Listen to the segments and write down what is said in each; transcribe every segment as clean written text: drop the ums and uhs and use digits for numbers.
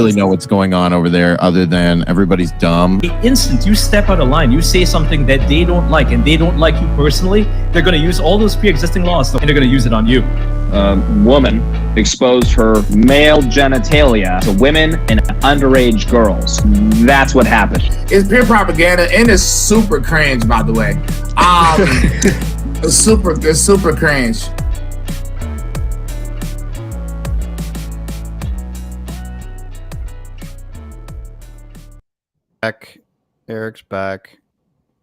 really know what's going on over there other than everybody's dumb. The instant you step out of line, you say something that they don't like and they don't like you personally, they're going to use all those pre-existing laws and they're going to use it on you. Woman exposed her male genitalia to women and underage girls. That's what happened. It's pure propaganda and it's super cringe, by the way. It's super cringe. Back. Eric's back.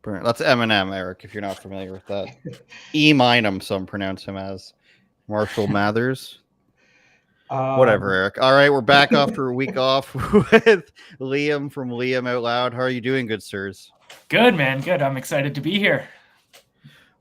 That's Eminem, Eric, if you're not familiar with that. E-Minum, some pronounce him as. Marshall Mathers. Whatever, Eric. All right, we're back after a week off with Liam from Liam Out Loud. How are you doing, good sirs? Good, man. Good. I'm excited to be here.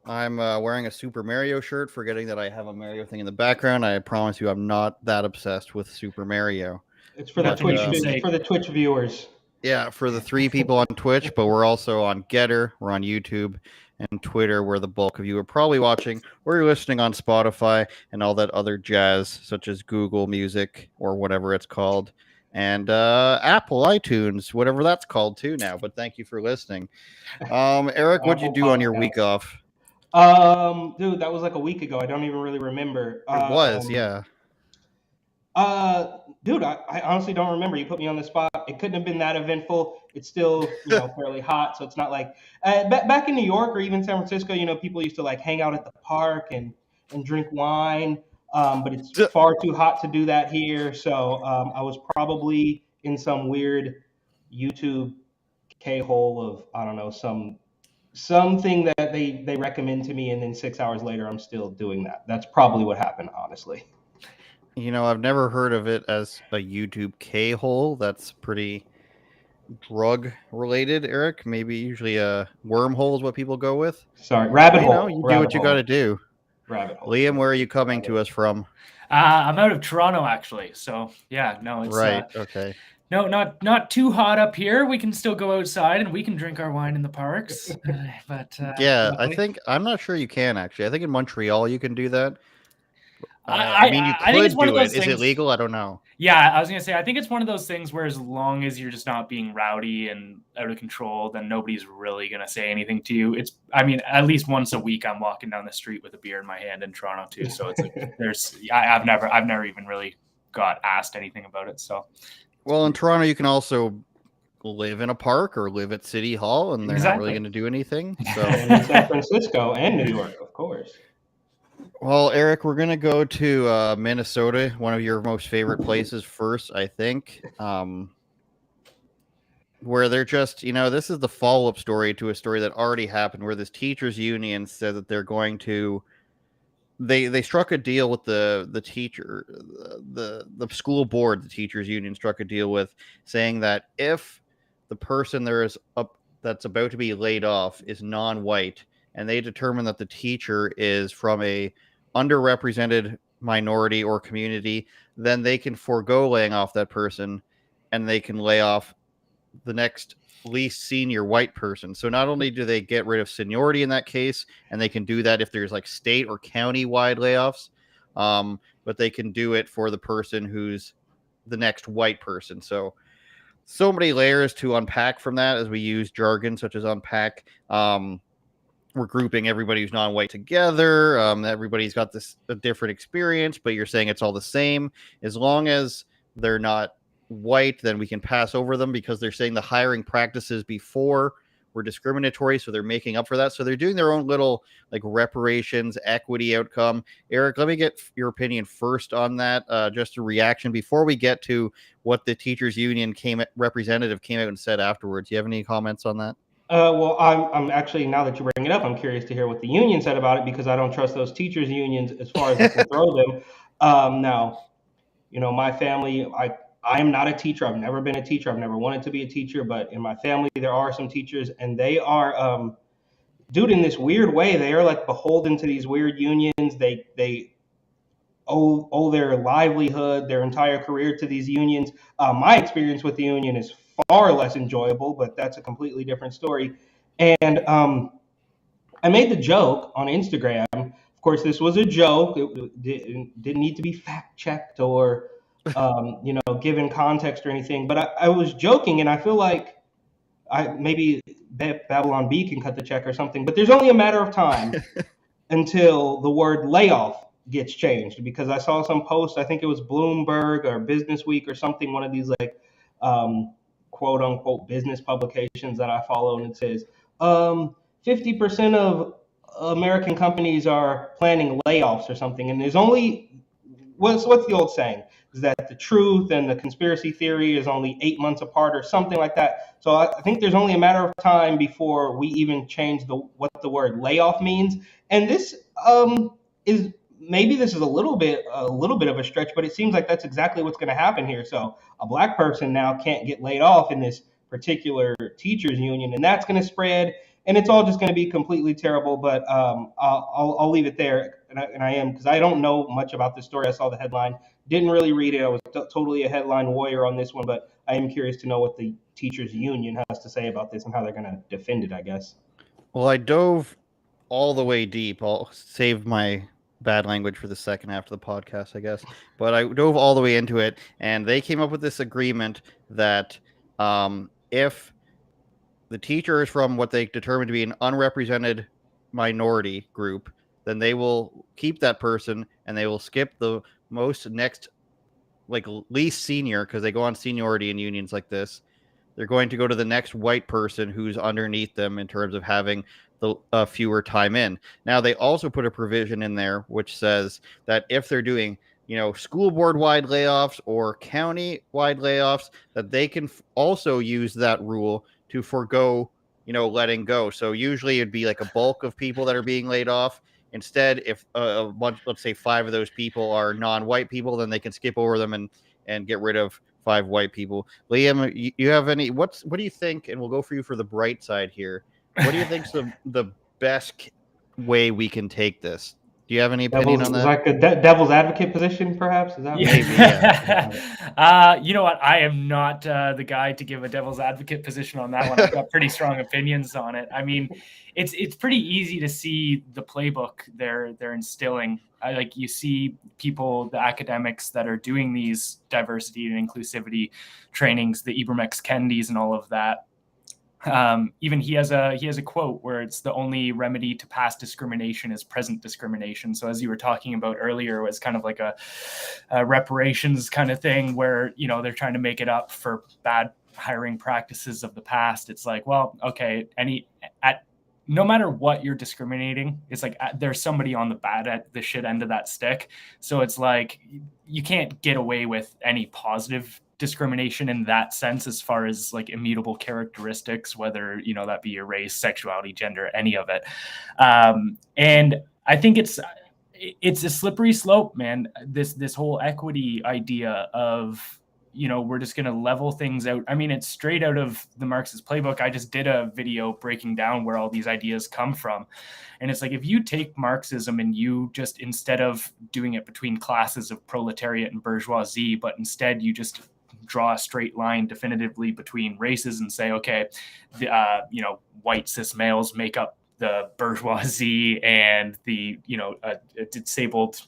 I'm wearing a Super Mario shirt, forgetting that I have a Mario thing in the background. I promise you I'm not that obsessed with Super Mario. It's for the Twitch viewers. Yeah, for the 3 people on Twitch, but we're also on Getter, we're on YouTube, and Twitter, where the bulk of you are probably watching, or you're listening on Spotify and all that other jazz, such as Google Music or whatever it's called, and Apple iTunes, whatever that's called too now. But thank you for listening. Eric, what'd you do on your week off? Dude, that was like a week ago. I don't even really remember. It was, yeah. Dude, I honestly don't remember. You put me on the spot. It couldn't have been that eventful. It's still, fairly hot, so it's not like back in New York or even San Francisco. People used to like hang out at the park and drink wine. But it's far too hot to do that here. So I was probably in some weird YouTube K-hole of something that they recommend to me, and then 6 hours later I'm still doing that. That's probably what happened, honestly. I've never heard of it as a YouTube K-hole. That's pretty drug related, Eric. Maybe usually a wormhole is what people go with. Sorry, rabbit hole. You do what you got to do. Rabbit hole. Liam, where are you coming to us from? I'm out of Toronto, actually. So yeah, no, it's right. Okay. No, not too hot up here. We can still go outside and we can drink our wine in the parks. But yeah, I'm not sure you can actually. I think in Montreal you can do that. You could do it. Is it legal? I don't know. Yeah, I was gonna say I think it's one of those things where as long as you're just not being rowdy and out of control, then nobody's really gonna say anything to you. At least once a week I'm walking down the street with a beer in my hand in Toronto too. So it's like I've never even really got asked anything about it. So well, in Toronto you can also live in a park or live at City Hall, and they're not really going to do anything. So in San Francisco and New York, of course. Well, Eric, we're going to go to Minnesota, one of your most favorite places first, I think, where they're just, this is the follow-up story to a story that already happened, where this teachers union said that they're going to, they struck a deal with the school board, the teachers union struck a deal with, saying that if the person that's about to be laid off is non-white, and they determine that the teacher is from a underrepresented minority or community, then they can forego laying off that person and they can lay off the next least senior white person. So not only do they get rid of seniority in that case, and they can do that if there's like state or county wide layoffs, but they can do it for the person who's the next white person. So many layers to unpack from that as we use jargon such as unpack. We're grouping everybody who's non-white together. Everybody's got a different experience, but you're saying it's all the same. As long as they're not white, then we can pass over them because they're saying the hiring practices before were discriminatory, so they're making up for that. So they're doing their own little like reparations, equity outcome. Eric, let me get your opinion first on that. Just a reaction before we get to what the teachers union representative came out and said afterwards. Do you have any comments on that? Well, I'm actually, now that you bring it up, I'm curious to hear what the union said about it, because I don't trust those teachers unions as far as I can throw them. Now, my family, I am not a teacher. I've never been a teacher. I've never wanted to be a teacher, but in my family, there are some teachers, and they are, dude, in this weird way, they are like beholden to these weird unions. They owe their livelihood, their entire career to these unions. My experience with the union is far less enjoyable, but that's a completely different story. And I made the joke on Instagram. Of course, this was a joke. It didn't need to be fact checked or given context or anything. But I was joking, and I feel like maybe Babylon B can cut the check or something. But there's only a matter of time until the word layoff gets changed, because I saw some post, I think it was Bloomberg or Business Week or something, one of these like quote unquote business publications that I follow, and it says 50% of American companies are planning layoffs or something, and there's only what's the old saying is that the truth and the conspiracy theory is only 8 months apart or something like that. So I think there's only a matter of time before we even change what the word layoff means. And this is maybe this is a little bit of a stretch, but it seems like that's exactly what's going to happen here. So a black person now can't get laid off in this particular teachers union, and that's going to spread, and it's all just going to be completely terrible. But I'll leave it there, and I am, because I don't know much about this story. I saw the headline, didn't really read it. I was totally a headline warrior on this one, but I am curious to know what the teachers union has to say about this and how they're going to defend it, I guess. Well, I dove all the way deep. I'll save my bad language for the second half of the podcast, I guess. But I dove all the way into it, and they came up with this agreement that if the teacher is from what they determine to be an unrepresented minority group, then they will keep that person and they will skip the least senior, because they go on seniority in unions like this. They're going to go to the next white person who's underneath them in terms of having the fewer time in. Now, they also put a provision in there which says that if they're doing, school board wide layoffs or county wide layoffs, that they can also use that rule to forego, letting go. So usually it'd be like a bulk of people that are being laid off. Instead, if let's say 5 of those people are non-white people, then they can skip over them and get rid of 5 white people. Liam, you have any? What do you think? And we'll go for you for the bright side here. What do you think's the best way we can take this? Do you have any opinion on that? Like a devil's advocate position, perhaps? Is that maybe? Yeah. You know what? I am not the guy to give a devil's advocate position on that one. I've got pretty strong opinions on it. I mean, it's pretty easy to see the playbook they're instilling. Like, you see people, the academics that are doing these diversity and inclusivity trainings, the Ibram X. Kendis and all of that. Even he has a quote where it's the only remedy to past discrimination is present discrimination. So as you were talking about earlier, it was kind of like a reparations kind of thing where, they're trying to make it up for bad hiring practices of the past. It's like, well, okay, no matter what you're discriminating, it's like there's somebody on the shit end of that stick. So it's like you can't get away with any positive discrimination in that sense, as far as like immutable characteristics, whether that be your race, sexuality, gender, any of it. And I think it's a slippery slope, man. This whole equity idea of we're just going to level things out. I mean, it's straight out of the Marxist playbook. I just did a video breaking down where all these ideas come from. And it's like, if you take Marxism and you just, instead of doing it between classes of proletariat and bourgeoisie, but instead you just draw a straight line definitively between races and say, okay, white cis males make up the bourgeoisie, and the a disabled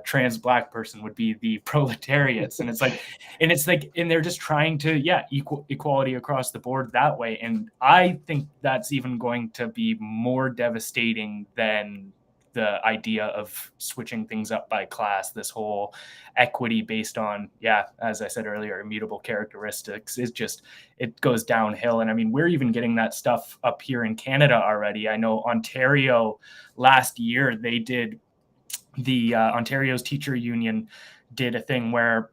trans black person would be the proletariats. And they're just trying to equality across the board that way. And I think that's even going to be more devastating than the idea of switching things up by class. This whole equity based on, as I said earlier, immutable characteristics it goes downhill. And I mean, we're even getting that stuff up here in Canada already. I know Ontario last year, they did Ontario's teacher union did a thing where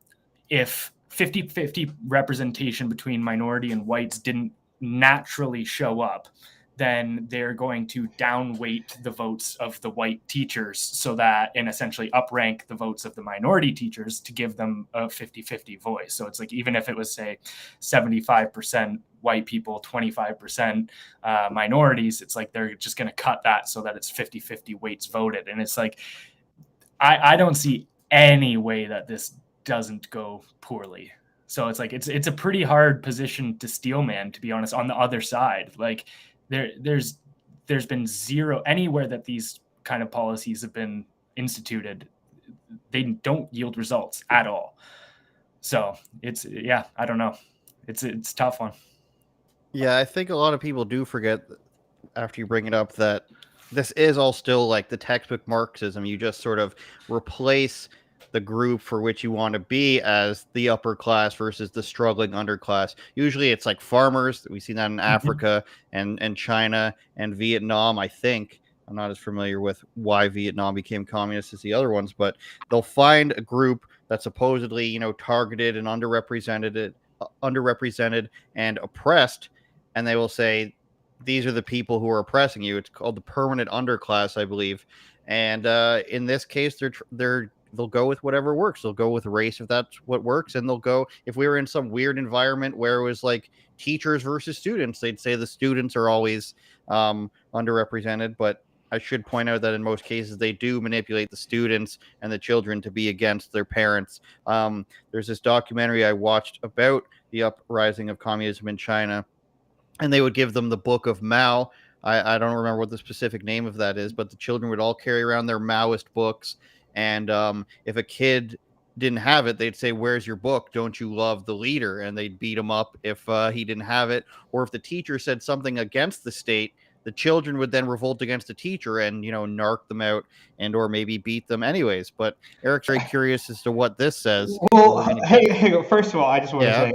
if 50-50 representation between minority and whites didn't naturally show up, then they're going to downweight the votes of the white teachers and essentially uprank the votes of the minority teachers to give them a 50-50 voice. So it's like, even if it was, say, 75% white people, 25% minorities, it's like they're just going to cut that so that it's 50-50 weights voted. And it's like, I don't see any way that this doesn't go poorly. So it's like, it's a pretty hard position to steal, man, to be honest, on the other side. Like, there's been zero anywhere that these kind of policies have been instituted. They don't yield results at all. So it's, yeah, I don't know. It's a tough one. Yeah, I think a lot of people do forget after you bring it up that this is all still like the textbook Marxism. You just sort of replace the group for which you want to be as the upper class versus the struggling underclass. Usually it's like farmers. We see that in Africa and China and Vietnam, I think. I'm not as familiar with why Vietnam became communist as the other ones, but they'll find a group that's supposedly, targeted and underrepresented and oppressed, and they will say these are the people who are oppressing you. It's called the permanent underclass, I believe. And in this case, they'll go with whatever works. They'll go with race if that's what works, and they'll go if we were in some weird environment where it was like teachers versus students, they'd say the students are always underrepresented. But I should point out that in most cases they do manipulate the students and the children to be against their parents. There's this documentary I watched about the uprising of communism in China, and they would give them the Book of Mao. I don't remember what the specific name of that is, but the children would all carry around their Maoist books. And if a kid didn't have it, they'd say, "Where's your book? Don't you love the leader?" And they'd beat him up if he didn't have it. Or if the teacher said something against the state, the children would then revolt against the teacher and, narc them out and or maybe beat them anyways. But Eric's very curious as to what this says. Well, hey, first of all, I just want to Yeah.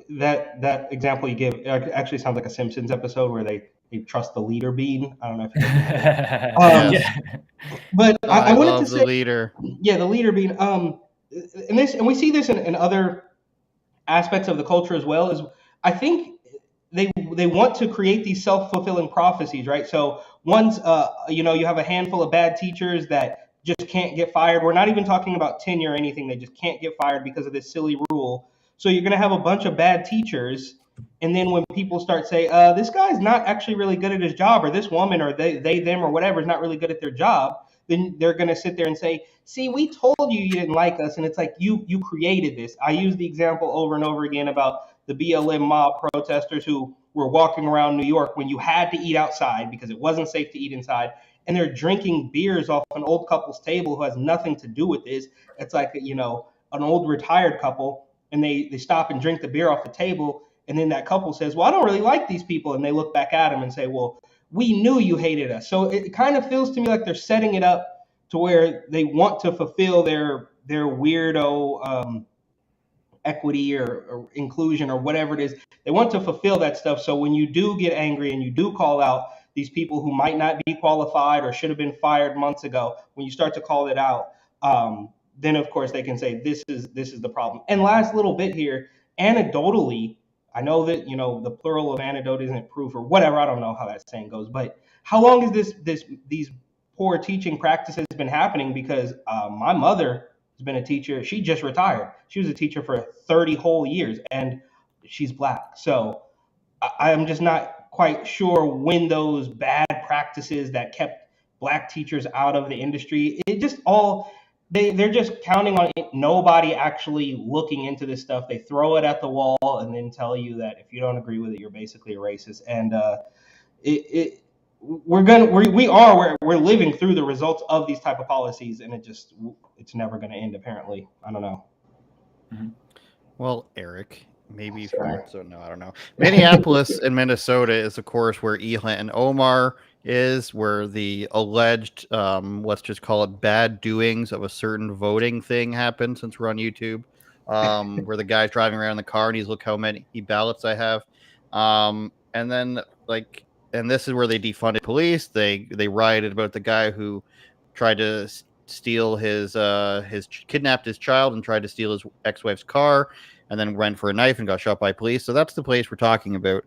say that example you gave actually sounds like a Simpsons episode where they trust the leader bean. I don't know if you Yes. but I wanted love to the say, leader. yeah, the leader bean. And we see this in other aspects of the culture as well. Is I think they want to create these self-fulfilling prophecies, right? So once you have a handful of bad teachers that just can't get fired. We're not even talking about tenure or anything. They just can't get fired because of this silly rule. So you're going to have a bunch of bad teachers, and then when people start say, this guy's not actually really good at his job, or this woman, or they them, or whatever is not really good at their job, then they're going to sit there and say, see, we told you didn't like us. And it's like, you created this. I use the example over and over again about the BLM mob protesters who were walking around New York when you had to eat outside because it wasn't safe to eat inside. And they're drinking beers off an old couple's table who has nothing to do with this. It's like, an old retired couple, and they stop and drink the beer off the table. And then that couple says, well, I don't really like these people. And they look back at them and say, well, we knew you hated us. So it kind of feels to me like they're setting it up to where they want to fulfill their weirdo equity or inclusion or whatever it is. They want to fulfill that stuff. So when you do get angry and you do call out these people who might not be qualified or should have been fired months ago, when you start to call it out, then of course they can say this is the problem. And last little bit here, anecdotally, I know that the plural of anecdote isn't proof or whatever. I don't know how that saying goes, but how long has these poor teaching practices been happening? Because my mother has been a teacher. She just retired. She was a teacher for 30 whole years, and she's Black. So I'm just not quite sure when those bad practices that kept Black teachers out of the industry, it just all, they're just counting on it, nobody actually looking into this stuff. They throw it at the wall and then tell you that if you don't agree with it, you're basically a racist. And we're living through the results of these type of policies, and it's never going to end, apparently. I don't know. Well, Eric, maybe I don't know. Minneapolis and Minnesota is, of course, where Elon and Omar is, where the alleged, let's just call it bad doings of a certain voting thing happened, since we're on YouTube, where the guy's driving around in the car and he's, look how many ballots I have. And then and this is where they defunded police. They rioted about the guy who tried to steal kidnapped his child and tried to steal his ex-wife's car, and then went for a knife and got shot by police. So that's the place we're talking about.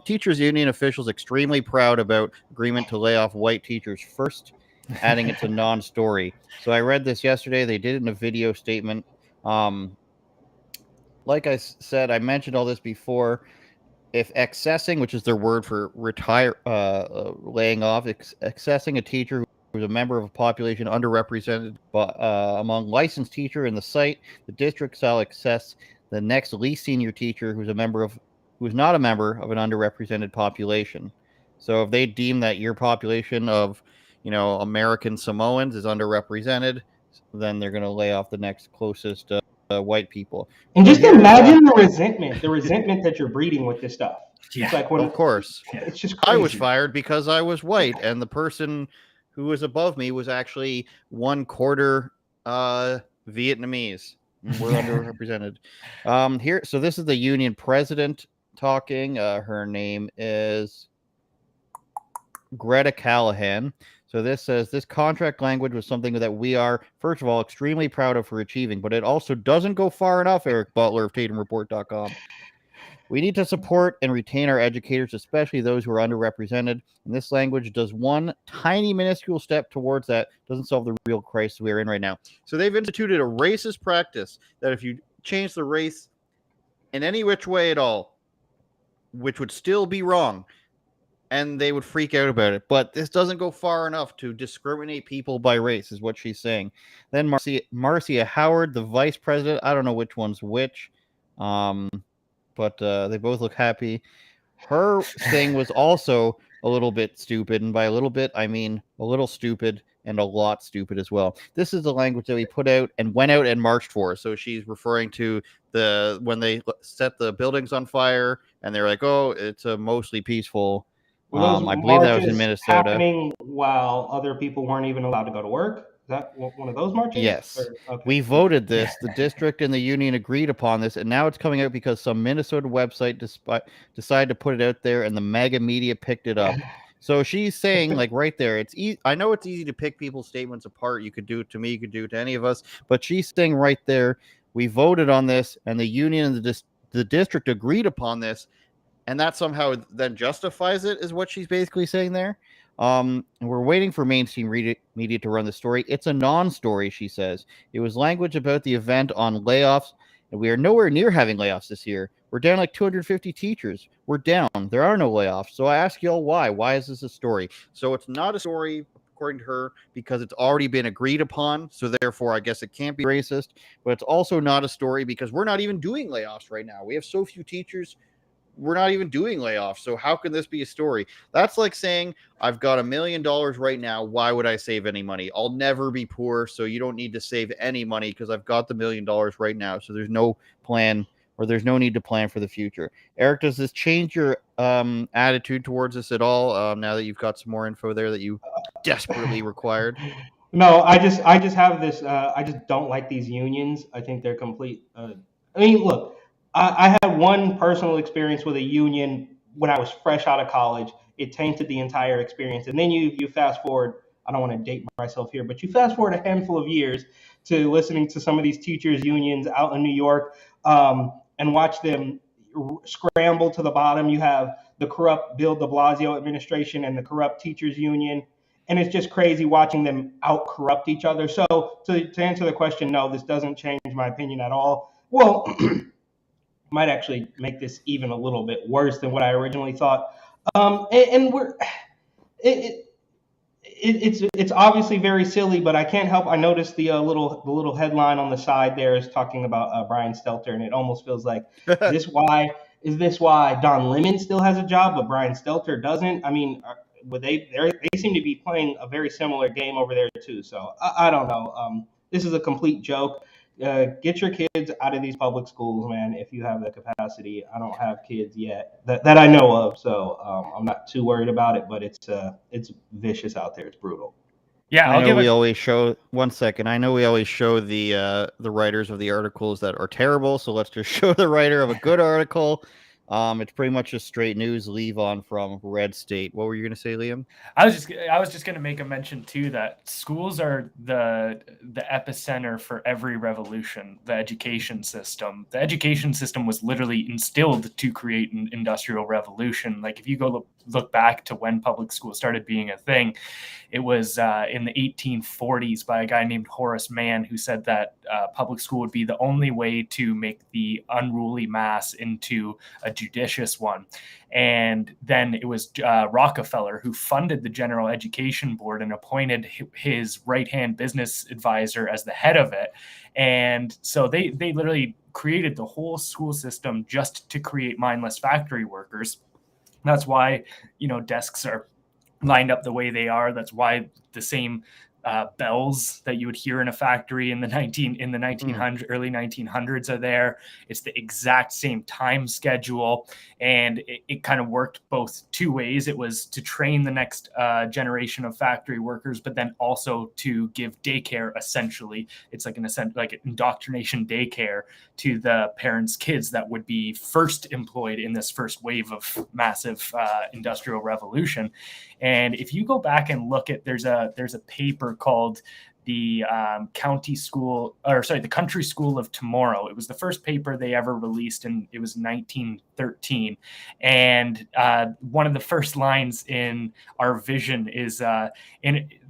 Teachers union officials extremely proud about agreement to lay off white teachers first, adding it's a non-story. So I read this yesterday. They did it in a video statement. Like I said, I mentioned all this before. If accessing, which is their word for laying off, accessing a teacher who's a member of a population underrepresented among licensed teacher in the site, the district shall access the next least senior teacher who's not a member of an underrepresented population. So if they deem that your population of, American Samoans is underrepresented, then they're going to lay off the next closest white people. And So just here's, imagine the resentment that you're breeding with this stuff. Yeah. It's like when of course, it's just I crazy. was fired because I was white, and the person who was above me was actually 1/4 Vietnamese. We're underrepresented. Here, so this is the union president talking. Her name is Greta Callahan. So this says this contract language was something that we are, first of all, extremely proud of for achieving, but it also doesn't go far enough, Eric Butler of TatumReport.com. We need to support and retain our educators, especially those who are underrepresented. And this language does one tiny minuscule step towards that. Doesn't solve the real crisis we are in right now. So they've instituted a racist practice that if you change the race in any which way at all, which would still be wrong, and they would freak out about it. But this doesn't go far enough to discriminate people by race, is what she's saying. Then Marcia Howard, the vice president, I don't know which one's which, but they both look happy. Her thing was also a little bit stupid, and by a little bit, I mean a little stupid and a lot stupid as well. This is the language that we put out and went out and marched for. So she's referring to when they set the buildings on fire, and they're like, "Oh, it's a mostly peaceful." Were those I believe that was in marches Minnesota. happening while other people weren't even allowed to go to work? Is that one of those marches? Yes. Okay. We voted this. The district and the union agreed upon this, and now it's coming out because some Minnesota website decided to put it out there, and the mega media picked it up. So she's saying, like right there, it's I know it's easy to pick people's statements apart. You could do it to me, you could do it to any of us, but she's saying right there, we voted on this, and the union and the district agreed upon this, and that somehow then justifies it, is what she's basically saying there. And we're waiting for mainstream media to run the story. It's a non-story, she says. It was language about the event on layoffs, and we are nowhere near having layoffs this year. We're down like 250 teachers. We're down. There are no layoffs. So I ask y'all why. Why is this a story? So it's not a story, according to her, because it's already been agreed upon. So therefore, I guess it can't be racist. But it's also not a story because we're not even doing layoffs right now. We have so few teachers. We're not even doing layoffs. So how can this be a story? That's like saying, I've got $1 million right now. Why would I save any money? I'll never be poor. So you don't need to save any money because I've got the $1 million right now. So there's no plan, or there's no need to plan for the future. Eric, does this change your attitude towards this at all now that you've got some more info there that you desperately required? No, I just have this. I just don't like these unions. I think they're complete. I mean, look, I had one personal experience with a union when I was fresh out of college. It tainted the entire experience. And then you fast forward. I don't want to date myself here, but you fast forward a handful of years to listening to some of these teachers unions out in New York, and watch them scramble to the bottom. You have the corrupt Bill de Blasio administration and the corrupt teachers union. And it's just crazy watching them out corrupt each other. So to answer the question, no, this doesn't change my opinion at all. Well, might actually make this even a little bit worse than what I originally thought. And we're it's obviously very silly, but I can't help. I noticed the little headline on the side there is talking about Brian Stelter, and it almost feels like is this why Don Lemon still has a job but Brian Stelter doesn't? I mean, they seem to be playing a very similar game over there too. So I don't know. This is a complete joke. Get your kids out of these public schools, man, if you have the capacity. I don't have kids yet that I know of, so I'm not too worried about it, but it's vicious out there. It's brutal. Yeah, I know we always show the writers of the articles that are terrible, so let's just show the writer of a good article. It's pretty much just straight news. Leave on from Red State. What were you going to say, Liam? I was just going to make a mention too that schools are the epicenter for every revolution. The education system was literally instilled to create an industrial revolution. Like if you go look back to when public school started being a thing, it was in the 1840s by a guy named Horace Mann, who said that public school would be the only way to make the unruly mass into a judicious one. And then it was Rockefeller who funded the General Education Board and appointed his right-hand business advisor as the head of it. And so they literally created the whole school system just to create mindless factory workers. That's why, desks are lined up the way they are. That's why the same bells that you would hear in a factory in the 1900 early 1900s are there. It's the exact same time schedule, and it kind of worked both two ways. It was to train the next generation of factory workers, but then also to give daycare. Essentially, it's like like indoctrination daycare to the parents' kids that would be first employed in this first wave of massive industrial revolution. And if you go back and look at, there's a paper called the Country School of Tomorrow. It was the first paper they ever released, and it was 1913. And one of the first lines in our vision is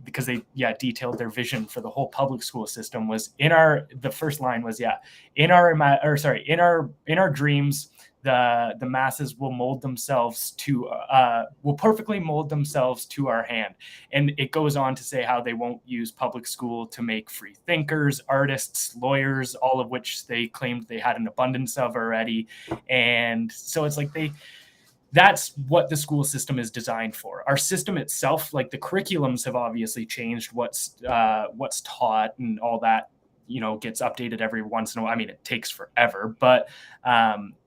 because they detailed their vision for the whole public school system was in our dreams. The masses will perfectly mold themselves to our hand. And it goes on to say how they won't use public school to make free thinkers, artists, lawyers, all of which they claimed they had an abundance of already. And so it's like that's what the school system is designed for. Our system itself, like the curriculums have obviously changed, what's taught and all that, gets updated every once in a while. I mean, it takes forever, but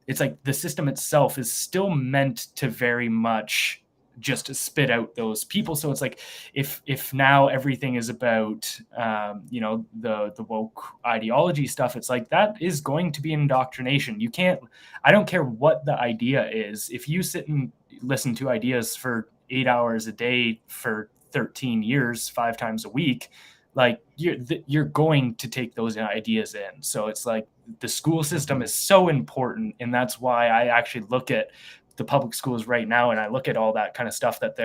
it's like the system itself is still meant to very much just to spit out those people. So it's like if now everything is about the woke ideology stuff, it's like that is going to be indoctrination. I don't care what the idea is. If you sit and listen to ideas for 8 hours a day for 13 years, 5 times a week, like you're going to take those ideas in. So it's like the school system is so important, and that's why I actually look at the public schools right now, and I look at all that kind of stuff that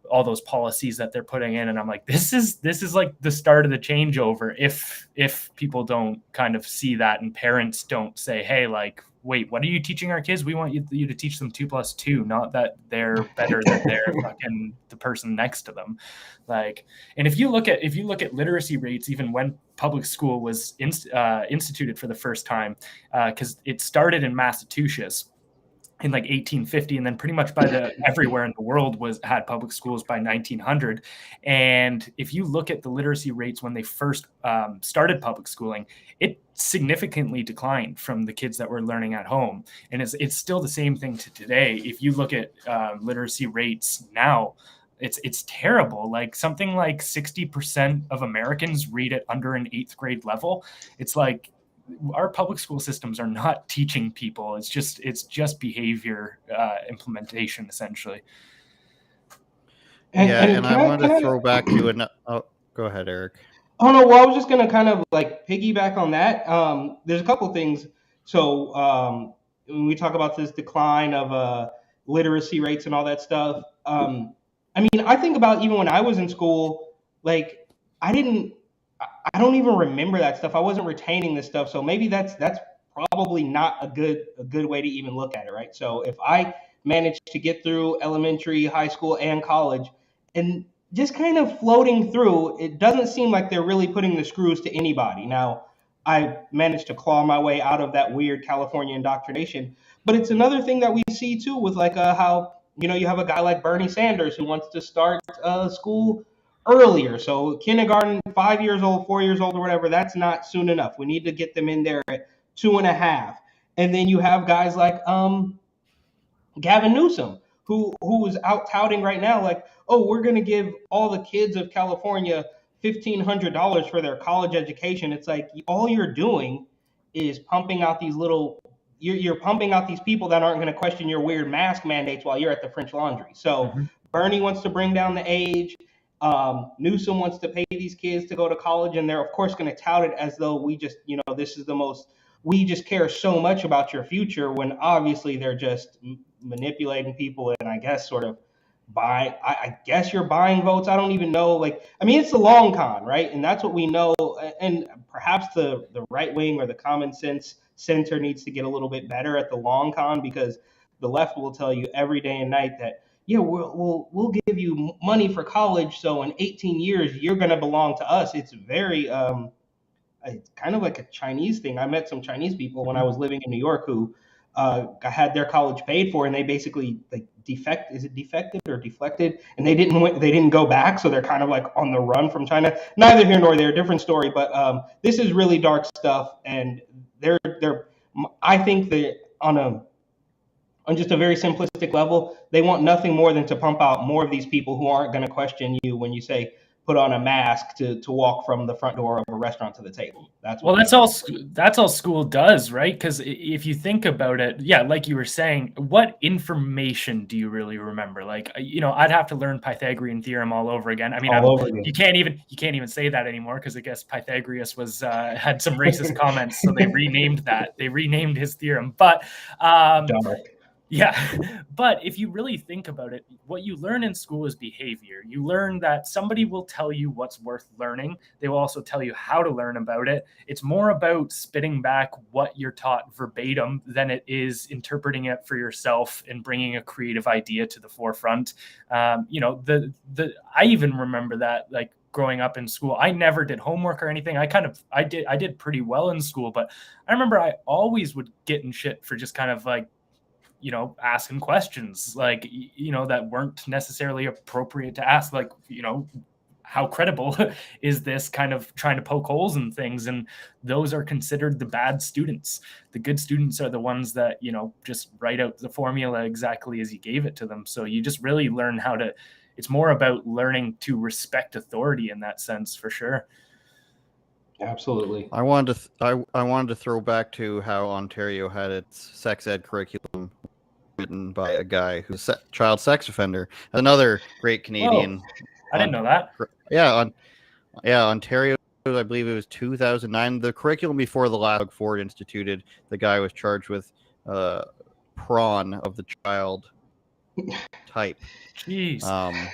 all those policies that they're putting in, and I'm like, this is like the start of the changeover. If people don't kind of see that, and parents don't say, hey, like, wait, what are you teaching our kids? We want you to teach them 2 + 2, not that they're better than fucking the person next to them. Like, and if you look at literacy rates, even when public school was instituted for the first time, because it started in Massachusetts in like 1850, and then pretty much everywhere in the world had public schools by 1900. And if you look at the literacy rates when they first started public schooling, it significantly declined from the kids that were learning at home. And it's still the same thing to today. If you look at literacy rates now, it's terrible. Like something like 60% of Americans read at under an 8th grade level. It's like, our public school systems are not teaching people. It's just behavior implementation, essentially. And I want to throw back to go ahead, Eric. Oh no, well, I was just gonna kind of like piggyback on that. There's a couple things. So when we talk about this decline of literacy rates and all that stuff, I mean, I think about even when I was in school, like I don't even remember that stuff. I wasn't retaining this stuff. So maybe that's probably not a good way to even look at it, right? So if I managed to get through elementary, high school, and college, and just kind of floating through, it doesn't seem like they're really putting the screws to anybody. Now, I managed to claw my way out of that weird California indoctrination, but it's another thing that we see too with like how, you have a guy like Bernie Sanders who wants to start school earlier. So kindergarten, 5 years old, 4 years old, or whatever, that's not soon enough. We need to get them in there at 2.5. And then you have guys like Gavin Newsom, who is out touting right now, like, oh, we're going to give all the kids of California $1,500 for their college education. It's like all you're doing is pumping out these you're pumping out these people that aren't going to question your weird mask mandates while you're at the French Laundry. So Bernie wants to bring down the age. Newsom wants to pay these kids to go to college, and they're of course going to tout it as though we just, we just care so much about your future, when obviously they're just manipulating people and I guess sort of I guess you're buying votes. I don't even know. Like, I mean, it's the long con, right? And that's what we know. And perhaps the right wing or the common sense center needs to get a little bit better at the long con, because the left will tell you every day and night that, yeah, we'll give you money for college, so in 18 years you're going to belong to us. It's very it's kind of like a Chinese thing. I met some Chinese people when I was living in New York who had their college paid for, and they basically like deflected, and they didn't go back, so they're kind of like on the run from China. Neither here nor there, different story. But this is really dark stuff, and they're I think that on just a very simplistic level, they want nothing more than to pump out more of these people who aren't going to question you when you say put on a mask to walk from the front door of a restaurant to the table. That's all school does, right? Because if you think about it, yeah, like you were saying, what information do you really remember? Like, I'd have to learn Pythagorean theorem all over again. I mean, you can't even say that anymore because I guess Pythagoras was had some racist comments, so they renamed that. They renamed his theorem, but yeah, but if you really think about it, what you learn in school is behavior. You learn that somebody will tell you what's worth learning. They will also tell you how to learn about it. It's more about spitting back what you're taught verbatim than it is interpreting it for yourself and bringing a creative idea to the forefront. I even remember that, like, growing up in school, I never did homework or anything. I did pretty well in school, but I remember I always would get in shit for just kind of like, asking questions like, that weren't necessarily appropriate to ask, like, how credible is this, kind of trying to poke holes in things. And those are considered the bad students. The good students are the ones that, just write out the formula exactly as you gave it to them. So you just really learn it's more about learning to respect authority in that sense, for sure. Absolutely. I wanted to throw back to how Ontario had its sex ed curriculum written by a guy who's a child sex offender. Another great Canadian. I didn't know that. Ontario, I believe it was 2009. The curriculum before the last Ford instituted, the guy was charged with prawn of the child type. Jeez.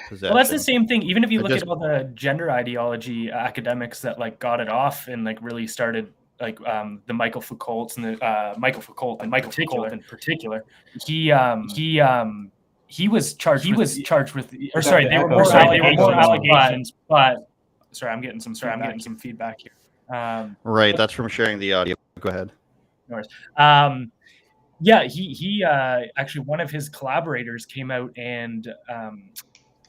Possession. Well, that's the same thing. Even if you look at all the gender ideology academics that like got it off and like really started, like the Michael Foucault and Michael Foucault in particular, he was charged with, or sorry, they were more allegations, but sorry, I'm getting some feedback here. Right, that's from sharing the audio. Go ahead. No worries. Yeah, he actually, one of his collaborators came out and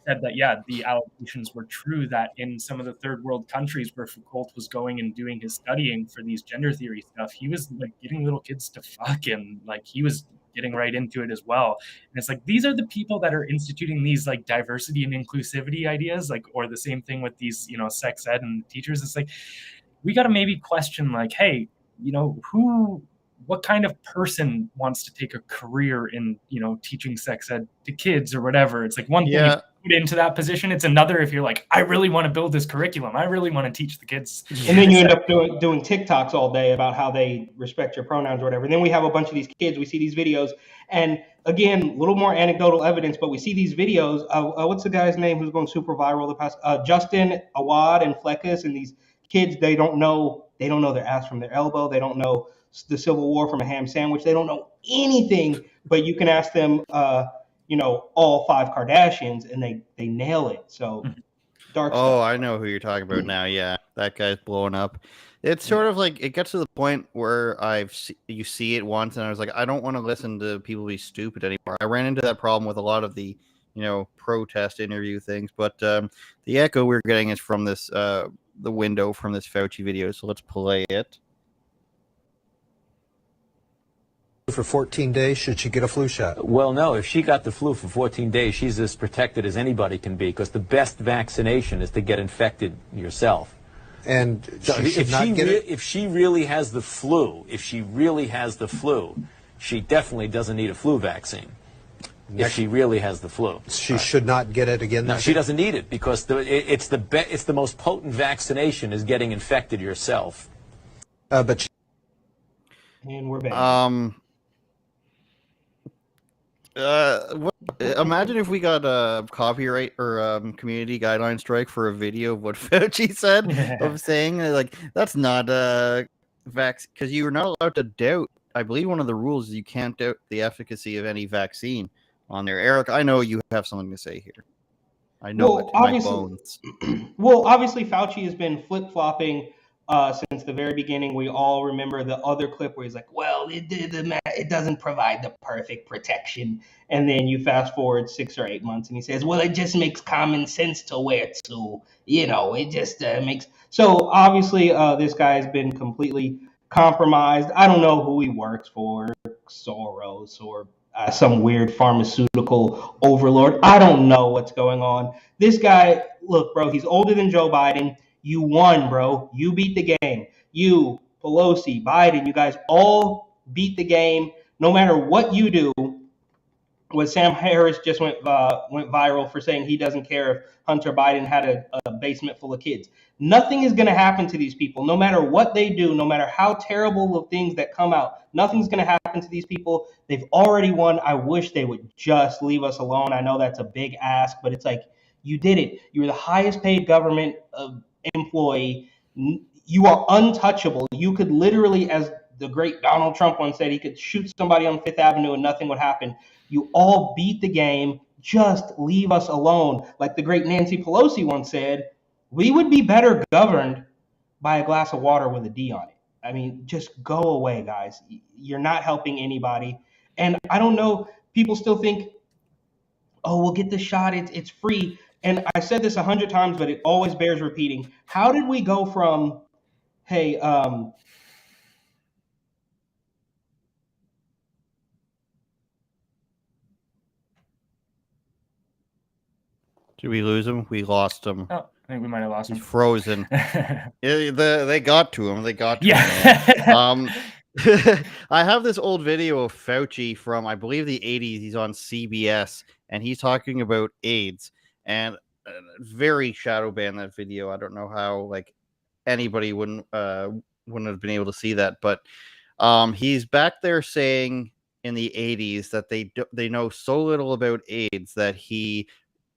said that, yeah, the allegations were true, that in some of the third world countries where Foucault was going and doing his studying for these gender theory stuff, he was like getting little kids to fuck, and like he was getting right into it as well. And it's like, these are the people that are instituting these like diversity and inclusivity ideas, like, or the same thing with these, sex ed and teachers. It's like, we got to maybe question, like, hey, what kind of person wants to take a career in, teaching sex ed to kids or whatever? It's like one thing you put into that position. It's another if you're like, I really want to build this curriculum. I really want to teach the kids. And then you end up doing TikToks all day about how they respect your pronouns or whatever. And then we have a bunch of these kids. We see these videos. And again, a little more anecdotal evidence, but we see these videos. What's the guy's name who's going super viral the past? Justin Awad and Fleckus. And these kids, they don't know their ass from their elbow. They don't know the Civil War from a ham sandwich. They don't know anything, but you can ask them, all 5 Kardashians, and they nail it. So dark stuff. Oh, I know who you're talking about now. Yeah, that guy's blowing up. It's sort of like, it gets to the point where you see it once, and I was like, I don't want to listen to people be stupid anymore. I ran into that problem with a lot of the, protest interview things, but the echo we're getting is from this, the window from this Fauci video. So let's play it. For 14 days, should she get a flu shot? Well, no. If she got the flu for 14 days, she's as protected as anybody can be, because the best vaccination is to get infected yourself. And if she really has the flu, she definitely doesn't need a flu vaccine. If she really has the flu, she should not get it again. No, she doesn't need it, because it's the most potent vaccination is getting infected yourself. And we're back. Imagine if we got a copyright or community guideline strike for a video of what Fauci said, of saying like, that's not because you're not allowed to doubt. I believe one of the rules is you can't doubt the efficacy of any vaccine on there. Eric, I know you have something to say here. I know it in my bones. Well, obviously Fauci has been flip-flopping since the very beginning. We all remember the other clip where he's like, well, it doesn't provide the perfect protection. And then you fast forward 6 or 8 months and he says, well, it just makes common sense to wear too. It just makes. So obviously this guy has been completely compromised. I don't know who he works for, Soros or some weird pharmaceutical overlord. I don't know what's going on. This guy, look, bro, he's older than Joe Biden. You won, bro. You beat the game. You, Pelosi, Biden, you guys all beat the game. No matter what you do, what Sam Harris just went viral for saying he doesn't care if Hunter Biden had a basement full of kids. Nothing is going to happen to these people. No matter what they do, no matter how terrible of things that come out, nothing's going to happen to these people. They've already won. I wish they would just leave us alone. I know that's a big ask, but it's like, you did it. You were the highest paid government employee. You are untouchable. You could literally, as the great Donald Trump once said, he could shoot somebody on Fifth Avenue and nothing would happen. You all beat the game. Just leave us alone. Like the great Nancy Pelosi once said, we would be better governed by a glass of water with a D on it. I mean, just go away, guys. You're not helping anybody. And I don't know, people still think, oh, we'll get the shot. It's free. And I said this 100 times, but it always bears repeating. How did we go from, hey, Did we lose him? We lost him. Oh, I think we might have lost him. He's frozen. They got to him. They got to him. I have this old video of Fauci from, I believe, the 80s. He's on CBS, and he's talking about AIDS. And very shadow banned that video. I don't know how anybody wouldn't have been able to see that. But he's back there saying in the 80s that they know so little about AIDS that he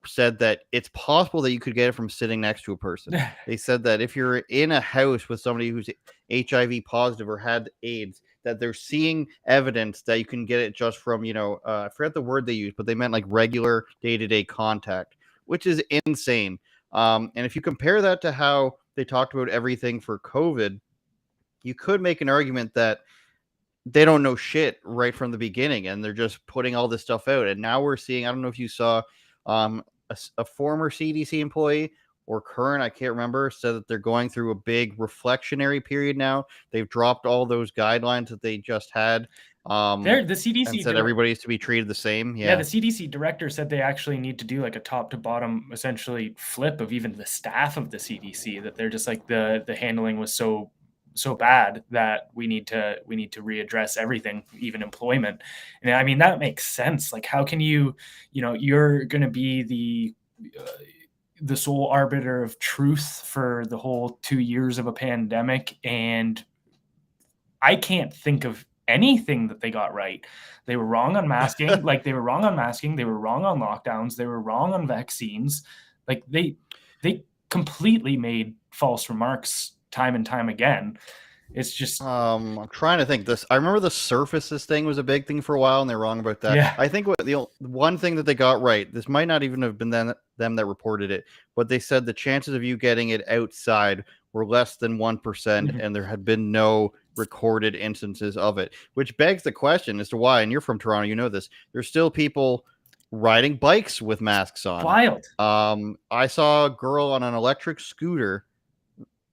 said that it's possible that you could get it from sitting next to a person. They said that if you're in a house with somebody who's HIV positive or had AIDS, that they're seeing evidence that you can get it just from, I forget the word they used, but they meant like regular day-to-day contact, which is insane. And if you compare that to how they talked about everything for COVID, you could make an argument that they don't know shit right from the beginning and they're just putting all this stuff out. And now we're seeing, I don't know if you saw, a former CDC employee or current, I can't remember, said that they're going through a big reflectionary period now. They've dropped all those guidelines that they just had. The CDC and said everybody's to be treated the same. Yeah, the CDC director said they actually need to do like a top to bottom, essentially flip of even the staff of the CDC, that they're just like the handling was so bad that we need to readdress everything, even employment. And I mean, that makes sense. Like, how can you're going to be the sole arbiter of truth for the whole 2 years of a pandemic, and I can't think of anything that they got right. They were wrong on masking. They were wrong on masking. They were wrong on lockdowns. They were wrong on vaccines. Like they completely made false remarks time and time again. It's just I'm trying to think. I remember the surfaces thing was a big thing for a while, and they're wrong about that. Yeah. I think the one thing that they got right, this might not even have been them that reported it, but they said the chances of you getting it outside were less than 1%, and there had been no recorded instances of it, which begs the question as to why, and you're from Toronto, you know this, there's still people riding bikes with masks on. Wild. I saw a girl on an electric scooter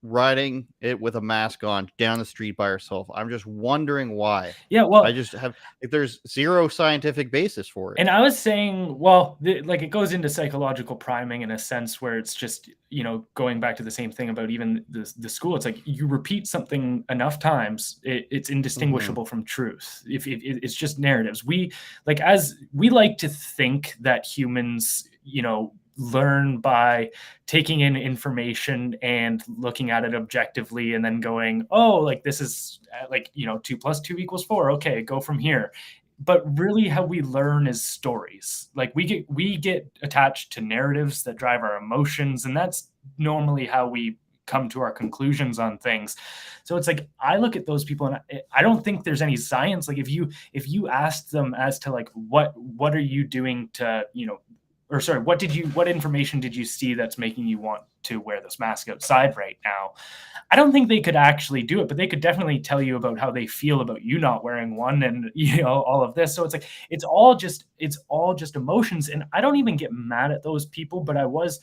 riding it with a mask on down the street by herself. I'm just wondering why. Yeah, well, I just have, there's zero scientific basis for it. And I was saying, well, it goes into psychological priming in a sense where it's just, going back to the same thing about even the school. It's like you repeat something enough times, it's indistinguishable from truth. If it's just narratives. We like to think that humans, learn by taking in information and looking at it objectively and then going, oh, like this is 2 + 2 = 4. Okay, go from here. But really how we learn is stories. Like we get attached to narratives that drive our emotions, and that's normally how we come to our conclusions on things. So it's like, I look at those people and I don't think there's any science. Like if you asked them as to like, what are you doing to, or sorry, what information did you see that's making you want to wear this mask outside right now? I don't think they could actually do it, but they could definitely tell you about how they feel about you not wearing one, and all of this. So it's like it's all just emotions, and I don't even get mad at those people. But I was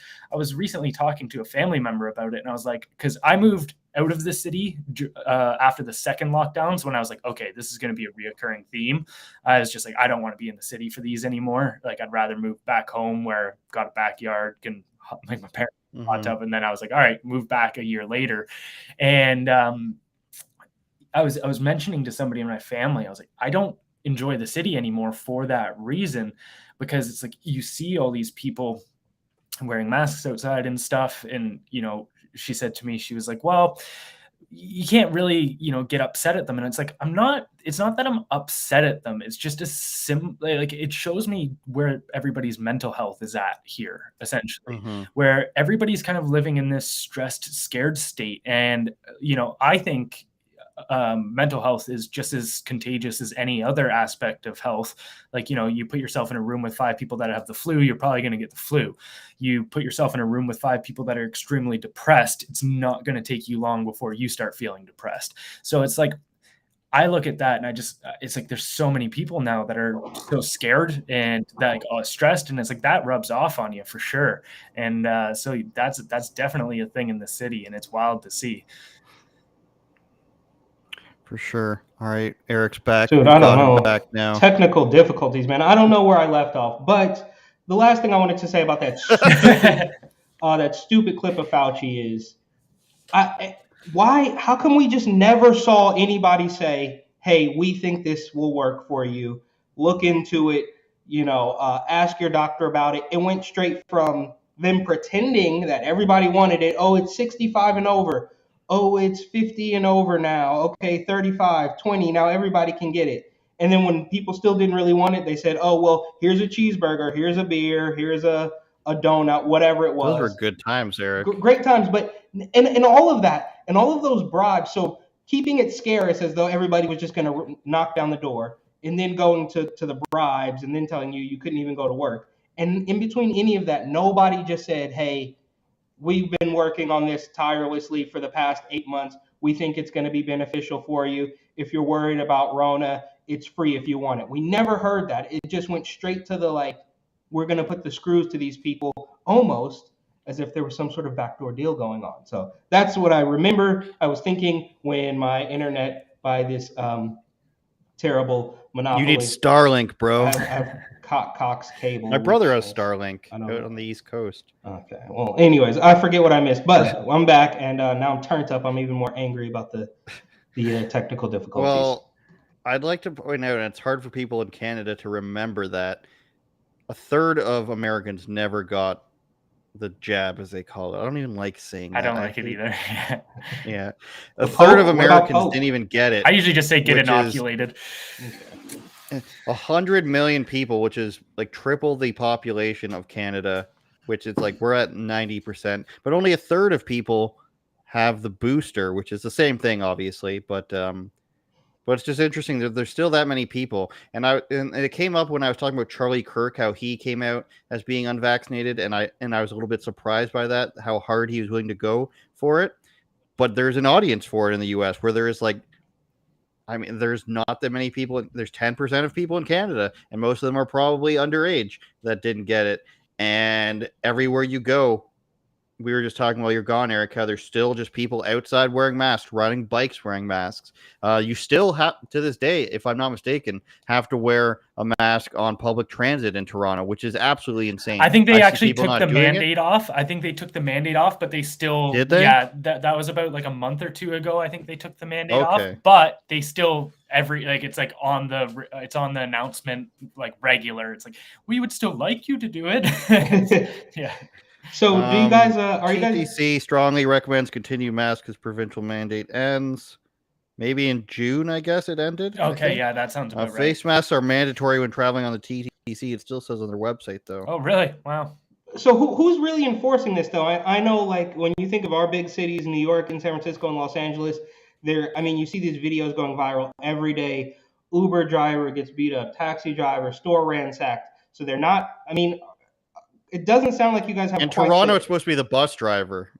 recently talking to a family member about it, and I was like, because I moved out of the city after the second lockdowns, when I was like, okay, this is going to be a reoccurring theme. I was just like, I don't want to be in the city for these anymore. Like, I'd rather move back home where I've got a backyard, can like my parents hot tub. And then I was like, all right, move back a year later. And I was mentioning to somebody in my family, I was like, I don't enjoy the city anymore for that reason, because it's like you see all these people wearing masks outside and stuff. And, she said to me, she was like, well, you can't really, get upset at them. And it's like, it's not that I'm upset at them. It's just like, it shows me where everybody's mental health is at here, essentially, where everybody's kind of living in this stressed, scared state. And, I think mental health is just as contagious as any other aspect of health. Like, you put yourself in a room with 5 people that have the flu, you're probably going to get the flu. You put yourself in a room with 5 people that are extremely depressed, it's not going to take you long before you start feeling depressed. So it's like, I look at that and it's like, there's so many people now that are so scared and that stressed. And it's like, that rubs off on you for sure. And so that's definitely a thing in the city, and it's wild to see. For sure. All right, Eric's back. Dude, We've I don't got him know. back now. Technical difficulties, man. I don't know where I left off. But the last thing I wanted to say about that stupid clip of Fauci is, how come we just never saw anybody say, hey, we think this will work for you. Look into it, ask your doctor about it. It went straight from them pretending that everybody wanted it. Oh, it's 65 and over. Oh, it's 50 and over now. Okay, 35, 20. Now everybody can get it. And then when people still didn't really want it, they said, oh, well, here's a cheeseburger, here's a beer, here's a donut, whatever it was. Those were good times, Eric. Great times. But and all of that, and all of those bribes, so keeping it scarce as though everybody was just going to knock down the door, and then going to the bribes, and then telling you couldn't even go to work. And in between any of that, nobody just said, hey, we've been working on this tirelessly for the past 8 months. We think it's going to be beneficial for you. If you're worried about Rona, it's free if you want it. We never heard that. It just went straight to the, we're going to put the screws to these people, almost as if there was some sort of backdoor deal going on. So that's what I remember I was thinking when my internet, by this terrible monopoly. You need Starlink, bro. I have Cox cable. My brother has Starlink out on the East Coast. Okay. Well, anyways, I forget what I missed, but I'm back, and now I'm turned up. I'm even more angry about the technical difficulties. Well, I'd like to point out, and it's hard for people in Canada to remember, that a third of Americans never got the jab, as they call it. I don't even like saying that. I don't like it either. Yeah. A third of Americans didn't even get it. I usually just say get inoculated. 100 million people, which is like triple the population of Canada, which is like we're at 90%, but only a third of people have the booster, which is the same thing, obviously, but it's just interesting that there's still that many people. And it came up when I was talking about Charlie Kirk, how he came out as being unvaccinated, and I was a little bit surprised by that, how hard he was willing to go for it. But there's an audience for it in the US where there is there's not that many people. There's 10% of people in Canada, and most of them are probably underage that didn't get it. And everywhere you go, we were just talking while you're gone, Eric, how there's still just people outside wearing masks, riding bikes wearing masks. You still have, to this day, if I'm not mistaken, have to wear a mask on public transit in Toronto, which is absolutely insane. I think they actually took the mandate off. I think they took the mandate off, but they still... Did they? Yeah, that was about like a month or two ago. I think they took the mandate off, but they still... it's on the announcement, like regular. It's like, we would still like you to do it. Yeah. So do you guys, are you guys... CDC strongly recommends continued mask as provincial mandate ends. Maybe in June, I guess it ended. Okay, yeah, that sounds about right. Face masks are mandatory when traveling on the TTC. It still says on their website, though. Oh, really? Wow. So who's really enforcing this, though? I know, like, when you think of our big cities, New York and San Francisco and Los Angeles, you see these videos going viral every day. Uber driver gets beat up, taxi driver, store ransacked. So they're not, it doesn't sound like you guys have. In quite Toronto, the, it's supposed to be the bus driver.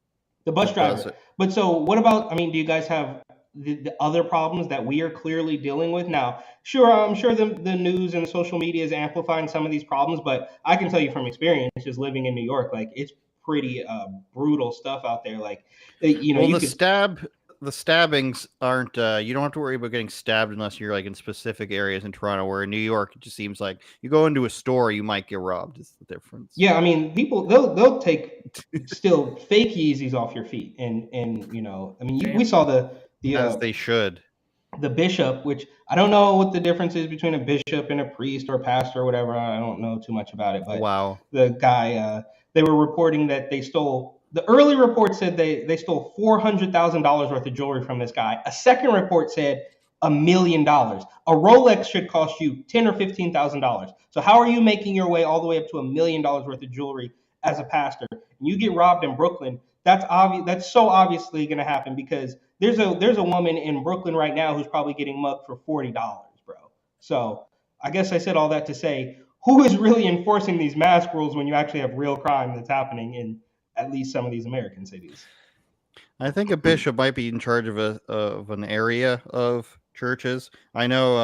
the bus that does driver. it. But so what about? I mean, do you guys have the other problems that we are clearly dealing with now? Sure, I'm sure the news and social media is amplifying some of these problems, but I can tell you from experience, just living in New York, like it's pretty brutal stuff out there. Like, you know, Well, you the could. stabbings aren't. You don't have to worry about getting stabbed unless you're like in specific areas in Toronto. Where in New York, it just seems like you go into a store, you might get robbed. Is the difference? Yeah, I mean, people they'll take still fake Yeezys off your feet, and you know, I mean, we saw the As they should. the bishop, which I don't know what the difference is between a bishop and a priest or pastor or whatever. I don't know too much about it, Oh, but wow. the guy, they were reporting that they stole. The early report said they stole $400,000 worth of jewelry from this guy. A second report said $1 million. A Rolex should cost you $10,000 or $15,000. So how are you making your way all the way up to $1 million worth of jewelry as a pastor? And you get robbed in Brooklyn. That's obvious. That's so obviously going to happen because there's a woman in Brooklyn right now who's probably getting mugged for $40, bro. So I guess I said all that to say, who is really enforcing these mask rules when you actually have real crime that's happening in at least some of these American cities? I think a bishop might be in charge of an area of churches. I know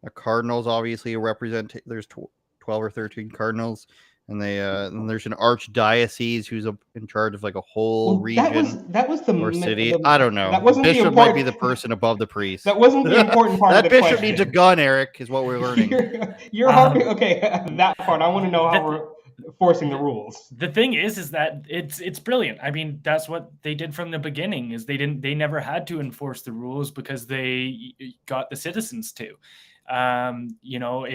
a cardinal's obviously a represent. There's 12 or 13 cardinals, and and there's an archdiocese who's in charge of like a whole region that was or city. I don't know. That wasn't the Bishop might be important. the person above the priest. That wasn't the important part That of the bishop question. needs a gun, Eric, is what we're learning. You're harping. Okay, that part. I want to know how we're forcing the rules. The thing is that it's brilliant. I mean, that's what they did from the beginning. Is they never had to enforce the rules because they got the citizens to. You know,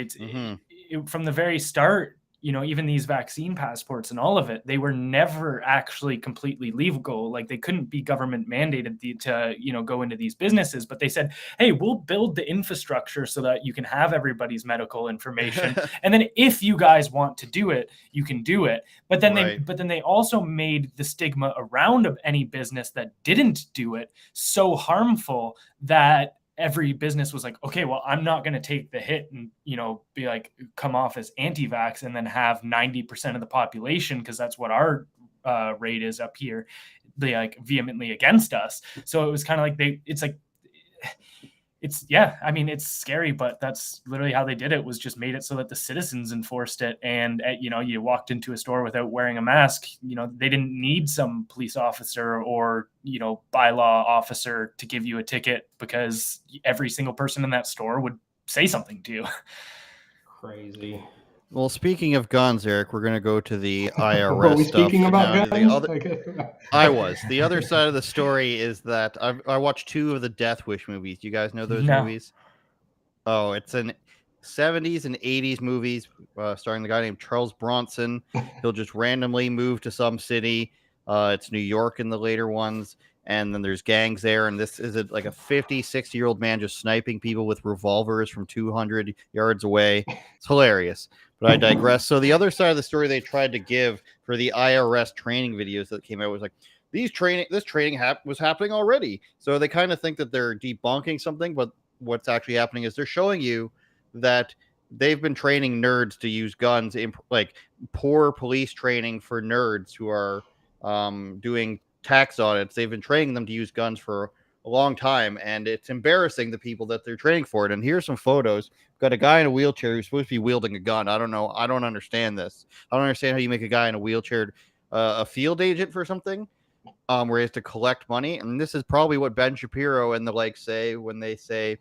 from the very start. You know, even these vaccine passports and all of it, they were never actually completely legal. Like they couldn't be government mandated to, you know, go into these businesses. But they said, hey, we'll build the infrastructure so that you can have everybody's medical information. And then if you guys want to do it, you can do it. But then they also made the stigma around any business that didn't do it so harmful that every business was like, okay, well, I'm not going to take the hit and, you know, be like, come off as anti-vax and then have 90% of the population, because that's what our rate is up here, be like vehemently against us. So it was kind of like I mean, it's scary, but that's literally how they did it, was just made it so that the citizens enforced it. And, you know, you walked into a store without wearing a mask, you know, they didn't need some police officer or, you know, bylaw officer to give you a ticket because every single person in that store would say something to you. Crazy. Well, speaking of guns, Eric, we're going to go to the IRS Were we stuff. speaking about guns? I was. The other side of the story is that I watched 2 of the Death Wish movies. Do you guys know those movies? Oh, it's in 70s and 80s movies starring the guy named Charles Bronson. He'll just randomly move to some city. It's New York in the later ones. And then there's gangs there. And this is like a 50, 60-year-old man just sniping people with revolvers from 200 yards away. It's hilarious. But I digress. So the other side of the story they tried to give for the IRS training videos that came out was like, this training was happening already. So they kind of think that they're debunking something, but what's actually happening is they're showing you that they've been training nerds to use guns, in like poor police training for nerds who are doing tax audits. They've been training them to use guns for a long time, and it's embarrassing the people that they're training for it. And here's some photos. Got a guy in a wheelchair who's supposed to be wielding a gun. I don't know. I don't understand this. I don't understand how you make a guy in a wheelchair a field agent for something where he has to collect money. And this is probably what Ben Shapiro and the like say when they say,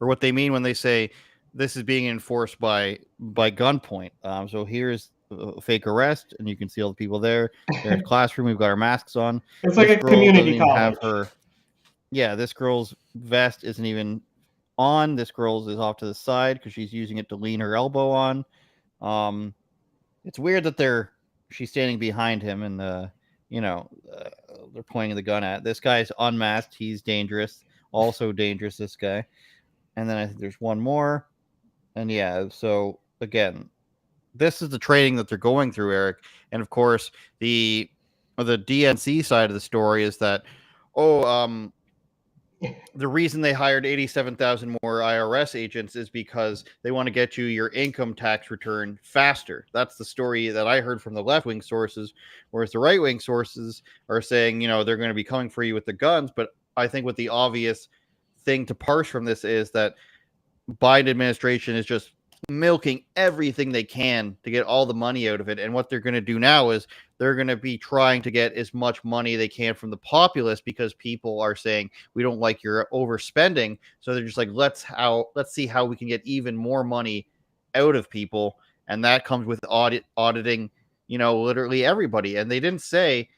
or what they mean when they say this is being enforced by gunpoint. So here's a fake arrest, and you can see all the people there. There's a classroom. We've got our masks on. It's like a community college. This girl's vest isn't even on. This girl's is off to the side because she's using it to lean her elbow on. It's weird that she's standing behind him, and they're pointing the gun at this guy's unmasked. He's dangerous, also dangerous. This guy, and then I think there's one more, and so again, this is the training that they're going through, Eric. And of course, the DNC side of the story is that, the reason they hired 87,000 more IRS agents is because they want to get you your income tax return faster. That's the story that I heard from the left-wing sources, whereas the right-wing sources are saying, they're going to be coming for you with the guns. But I think what the obvious thing to parse from this is that Biden administration is just milking everything they can to get all the money out of it. And what they're going to do now is they're going to be trying to get as much money they can from the populace, because people are saying, we don't like your overspending. So they're just like, let's see how we can get even more money out of people. And that comes with auditing, literally everybody. And they didn't say,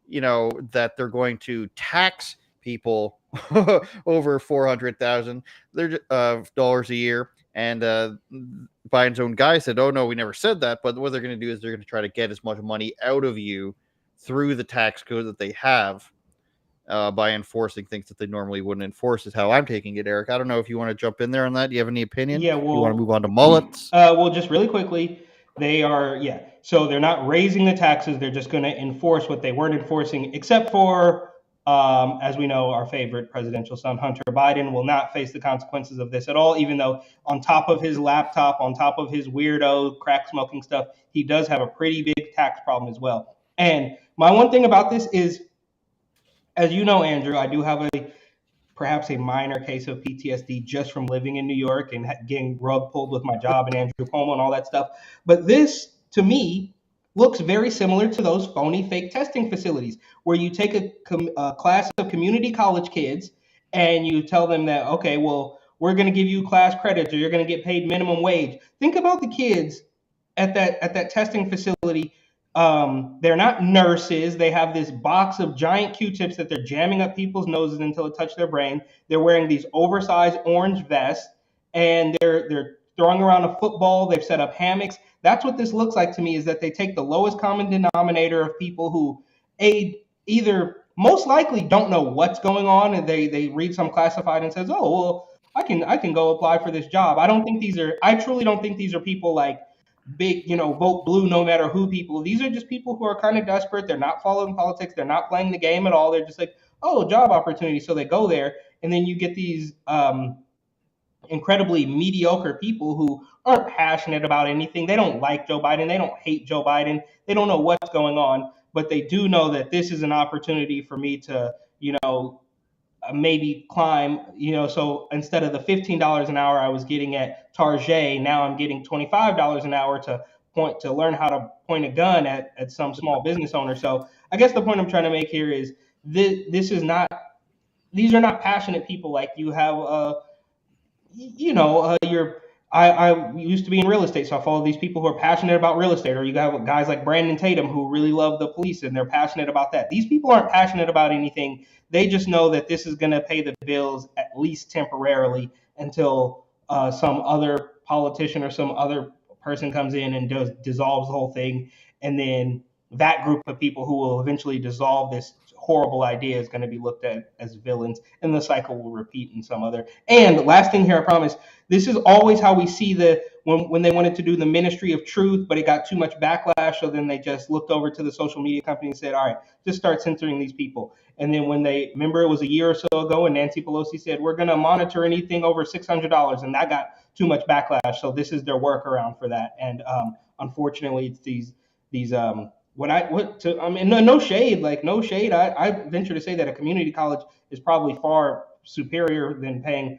that they're going to tax people over $400,000 dollars a year. And Biden's own guy said, oh, no, we never said that. But what they're going to do is they're going to try to get as much money out of you through the tax code that they have by enforcing things that they normally wouldn't enforce, is how I'm taking it, Eric. I don't know if you want to jump in there on that. Do you have any opinion? Yeah, well, you want to move on to mullets? Well, just really quickly, they are, so they're not raising the taxes. They're just going to enforce what they weren't enforcing, except for, as we know, our favorite presidential son, Hunter Biden, will not face the consequences of this at all, even though on top of his laptop, on top of his weirdo crack smoking stuff, he does have a pretty big tax problem as well. And my one thing about this is, as you know, Andrew, I do have perhaps a minor case of PTSD just from living in New York and getting rug pulled with my job and Andrew Cuomo and all that stuff. But this, to me, looks very similar to those phony fake testing facilities where you take a class of community college kids and you tell them that, okay, well, we're going to give you class credits or you're going to get paid minimum wage. Think about the kids at that testing facility. They're not nurses. They have this box of giant Q-tips that they're jamming up people's noses until it touches their brain. They're wearing these oversized orange vests and they're throwing around a football. They've set up hammocks. That's what this looks like to me, is that they take the lowest common denominator of people who either most likely don't know what's going on and they read some classified and says, oh, well, I can go apply for this job. I truly don't think these are people like big, vote blue no matter who people. These are just people who are kind of desperate. They're not following politics. They're not playing the game at all. They're just like, oh, job opportunity. So they go there. And then you get these incredibly mediocre people who aren't passionate about anything. They don't like Joe Biden. They don't hate Joe Biden. They don't know what's going on, but they do know that this is an opportunity for me to, maybe climb, so instead of the $15 an hour I was getting at Target, now I'm getting $25 an hour to learn how to point a gun at some small business owner. So I guess the point I'm trying to make here is these are not passionate people like you have, I used to be in real estate, so I follow these people who are passionate about real estate, or you have guys like Brandon Tatum who really love the police and they're passionate about that. These people aren't passionate about anything. They just know that this is going to pay the bills at least temporarily until some other politician or some other person comes in and dissolves the whole thing. And then that group of people who will eventually dissolve this horrible idea is going to be looked at as villains, and the cycle will repeat in some other. And last thing here, I promise, this is always how we see when they wanted to do the ministry of truth, but it got too much backlash. So then they just looked over to the social media company and said, all right, just start censoring these people. And then remember it was a year or so ago, and Nancy Pelosi said, we're going to monitor anything over $600. And that got too much backlash. So this is their workaround for that. And unfortunately, it's these no shade. I venture to say that a community college is probably far superior than paying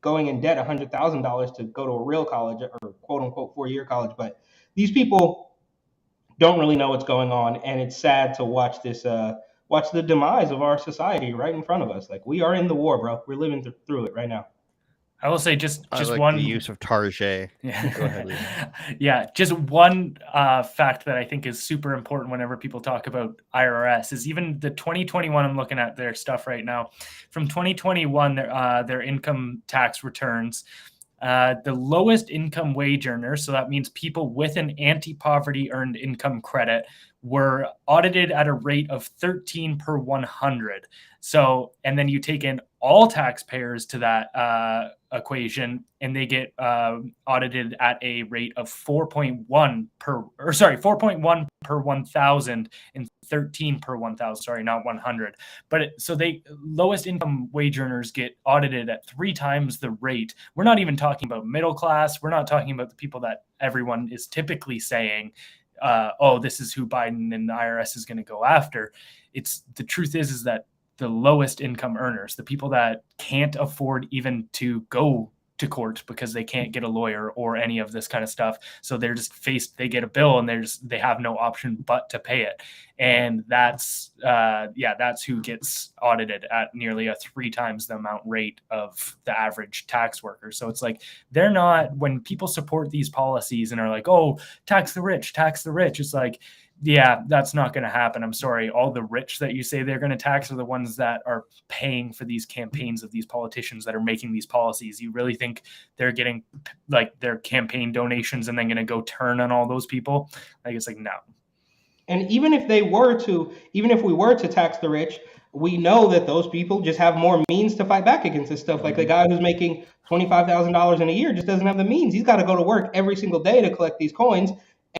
going in debt $100,000 to go to a real college or quote unquote 4-year college. But these people don't really know what's going on, and it's sad to watch the demise of our society right in front of us. Like, we are in the war, bro. We're living through it right now. I will say just like one the use of Target. Yeah. Go ahead, Lee. Yeah, just one fact that I think is super important whenever people talk about IRS is even the 2021. I'm looking at their stuff right now. From 2021, their income tax returns. The lowest income wage earners, so that means people with an anti-poverty earned income credit, were audited at a rate of 13 per 100. So, and then you take in all taxpayers to that equation, and they get audited at a rate of 4.1 per 1,000 and 13 per 1,000. Sorry, not 100. But so they lowest income wage earners get audited at 3 times the rate. We're not even talking about middle class. We're not talking about the people that everyone is typically saying, oh, this is who Biden and the IRS is going to go after. It's the truth is that the lowest income earners, the people that can't afford even to go to court because they can't get a lawyer or any of this kind of stuff. So they're just they get a bill and they have no option but to pay it. And that's who gets audited at nearly a 3 times the amount rate of the average tax worker. So it's like, they're not, when people support these policies and are like, oh, tax the rich, it's like, yeah, that's not going to happen. I'm sorry. All the rich that you say they're going to tax are the ones that are paying for these campaigns of these politicians that are making these policies. You really think they're getting like their campaign donations and then going to go turn on all those people? Like, it's like, no. And even if we were to tax the rich, we know that those people just have more means to fight back against this stuff. Like the guy who's making $25,000 in a year just doesn't have the means. He's got to go to work every single day to collect these coins.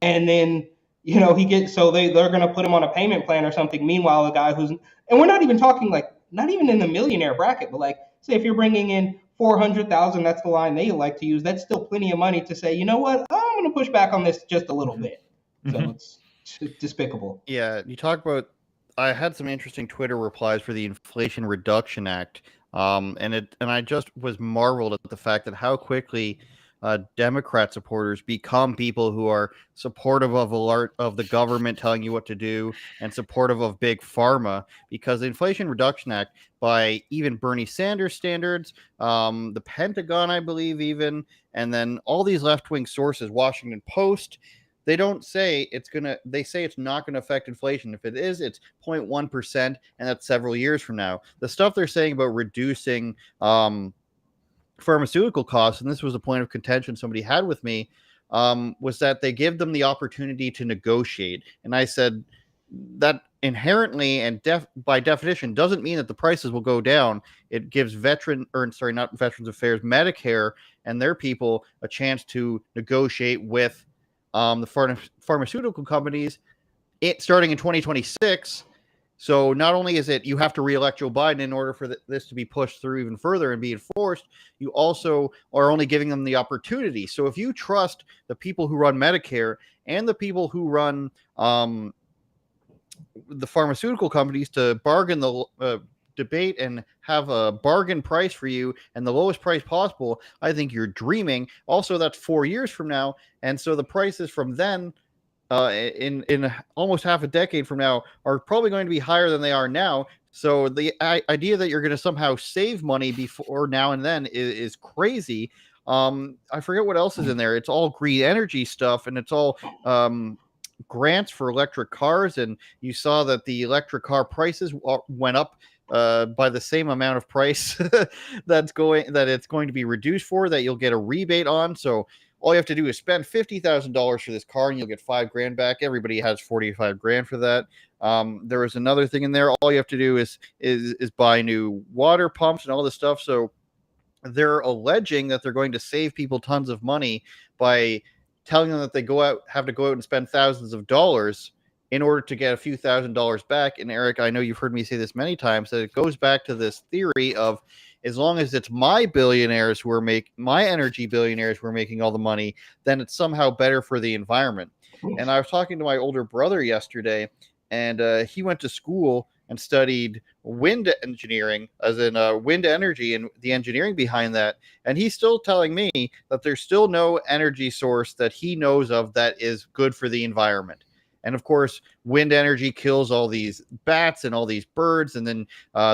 And then, they're going to put him on a payment plan or something. Meanwhile, a guy and we're not even talking not even in the millionaire bracket, but say if you're bringing in 400,000, that's the line they like to use. That's still plenty of money to say, you know what, I'm going to push back on this just a little bit. So it's despicable. Yeah, you talk about. I had some interesting Twitter replies for the Inflation Reduction Act, and I just was marveled at the fact that how quickly Democrat supporters become people who are supportive of the government telling you what to do and supportive of big pharma, because the Inflation Reduction Act, by even Bernie Sanders standards, the Pentagon, I believe, even, and then all these left-wing sources, Washington Post, they say it's not going to affect inflation. If it is, it's 0.1%, and that's several years from now. The stuff they're saying about reducing pharmaceutical costs, and this was a point of contention somebody had with me, was that they give them the opportunity to negotiate. And I said that inherently and by definition doesn't mean that the prices will go down. It gives not Veterans Affairs, Medicare and their people a chance to negotiate with the pharmaceutical companies starting in 2026. So not only is it you have to reelect Joe Biden in order for this to be pushed through even further and be enforced, you also are only giving them the opportunity. So if you trust the people who run Medicare and the people who run the pharmaceutical companies to bargain the debate and have a bargain price for you and the lowest price possible, I think you're dreaming. Also, that's 4 years from now, and so the prices from then in almost half a decade from now are probably going to be higher than they are now. So the idea that you're going to somehow save money before now and then is crazy. I forget what else is in there. It's all green energy stuff, and it's all grants for electric cars. And you saw that the electric car prices went up by the same amount of price that it's going to be reduced for, that you'll get a rebate on. So all you have to do is spend $50,000 for this car and you'll get $5,000 back. Everybody has $45,000 for that. There was another thing in there. All you have to do is buy new water pumps and all this stuff. So they're alleging that they're going to save people tons of money by telling them that they have to go out and spend thousands of dollars in order to get a few $1,000s back. And Eric, I know you've heard me say this many times, that it goes back to this theory of, as long as it's my billionaires who are my energy billionaires who are making all the money, then it's somehow better for the environment. And I was talking to my older brother yesterday, and he went to school and studied wind engineering, as in wind energy and the engineering behind that. And he's still telling me that there's still no energy source that he knows of that is good for the environment. And of course, wind energy kills all these bats and all these birds, and then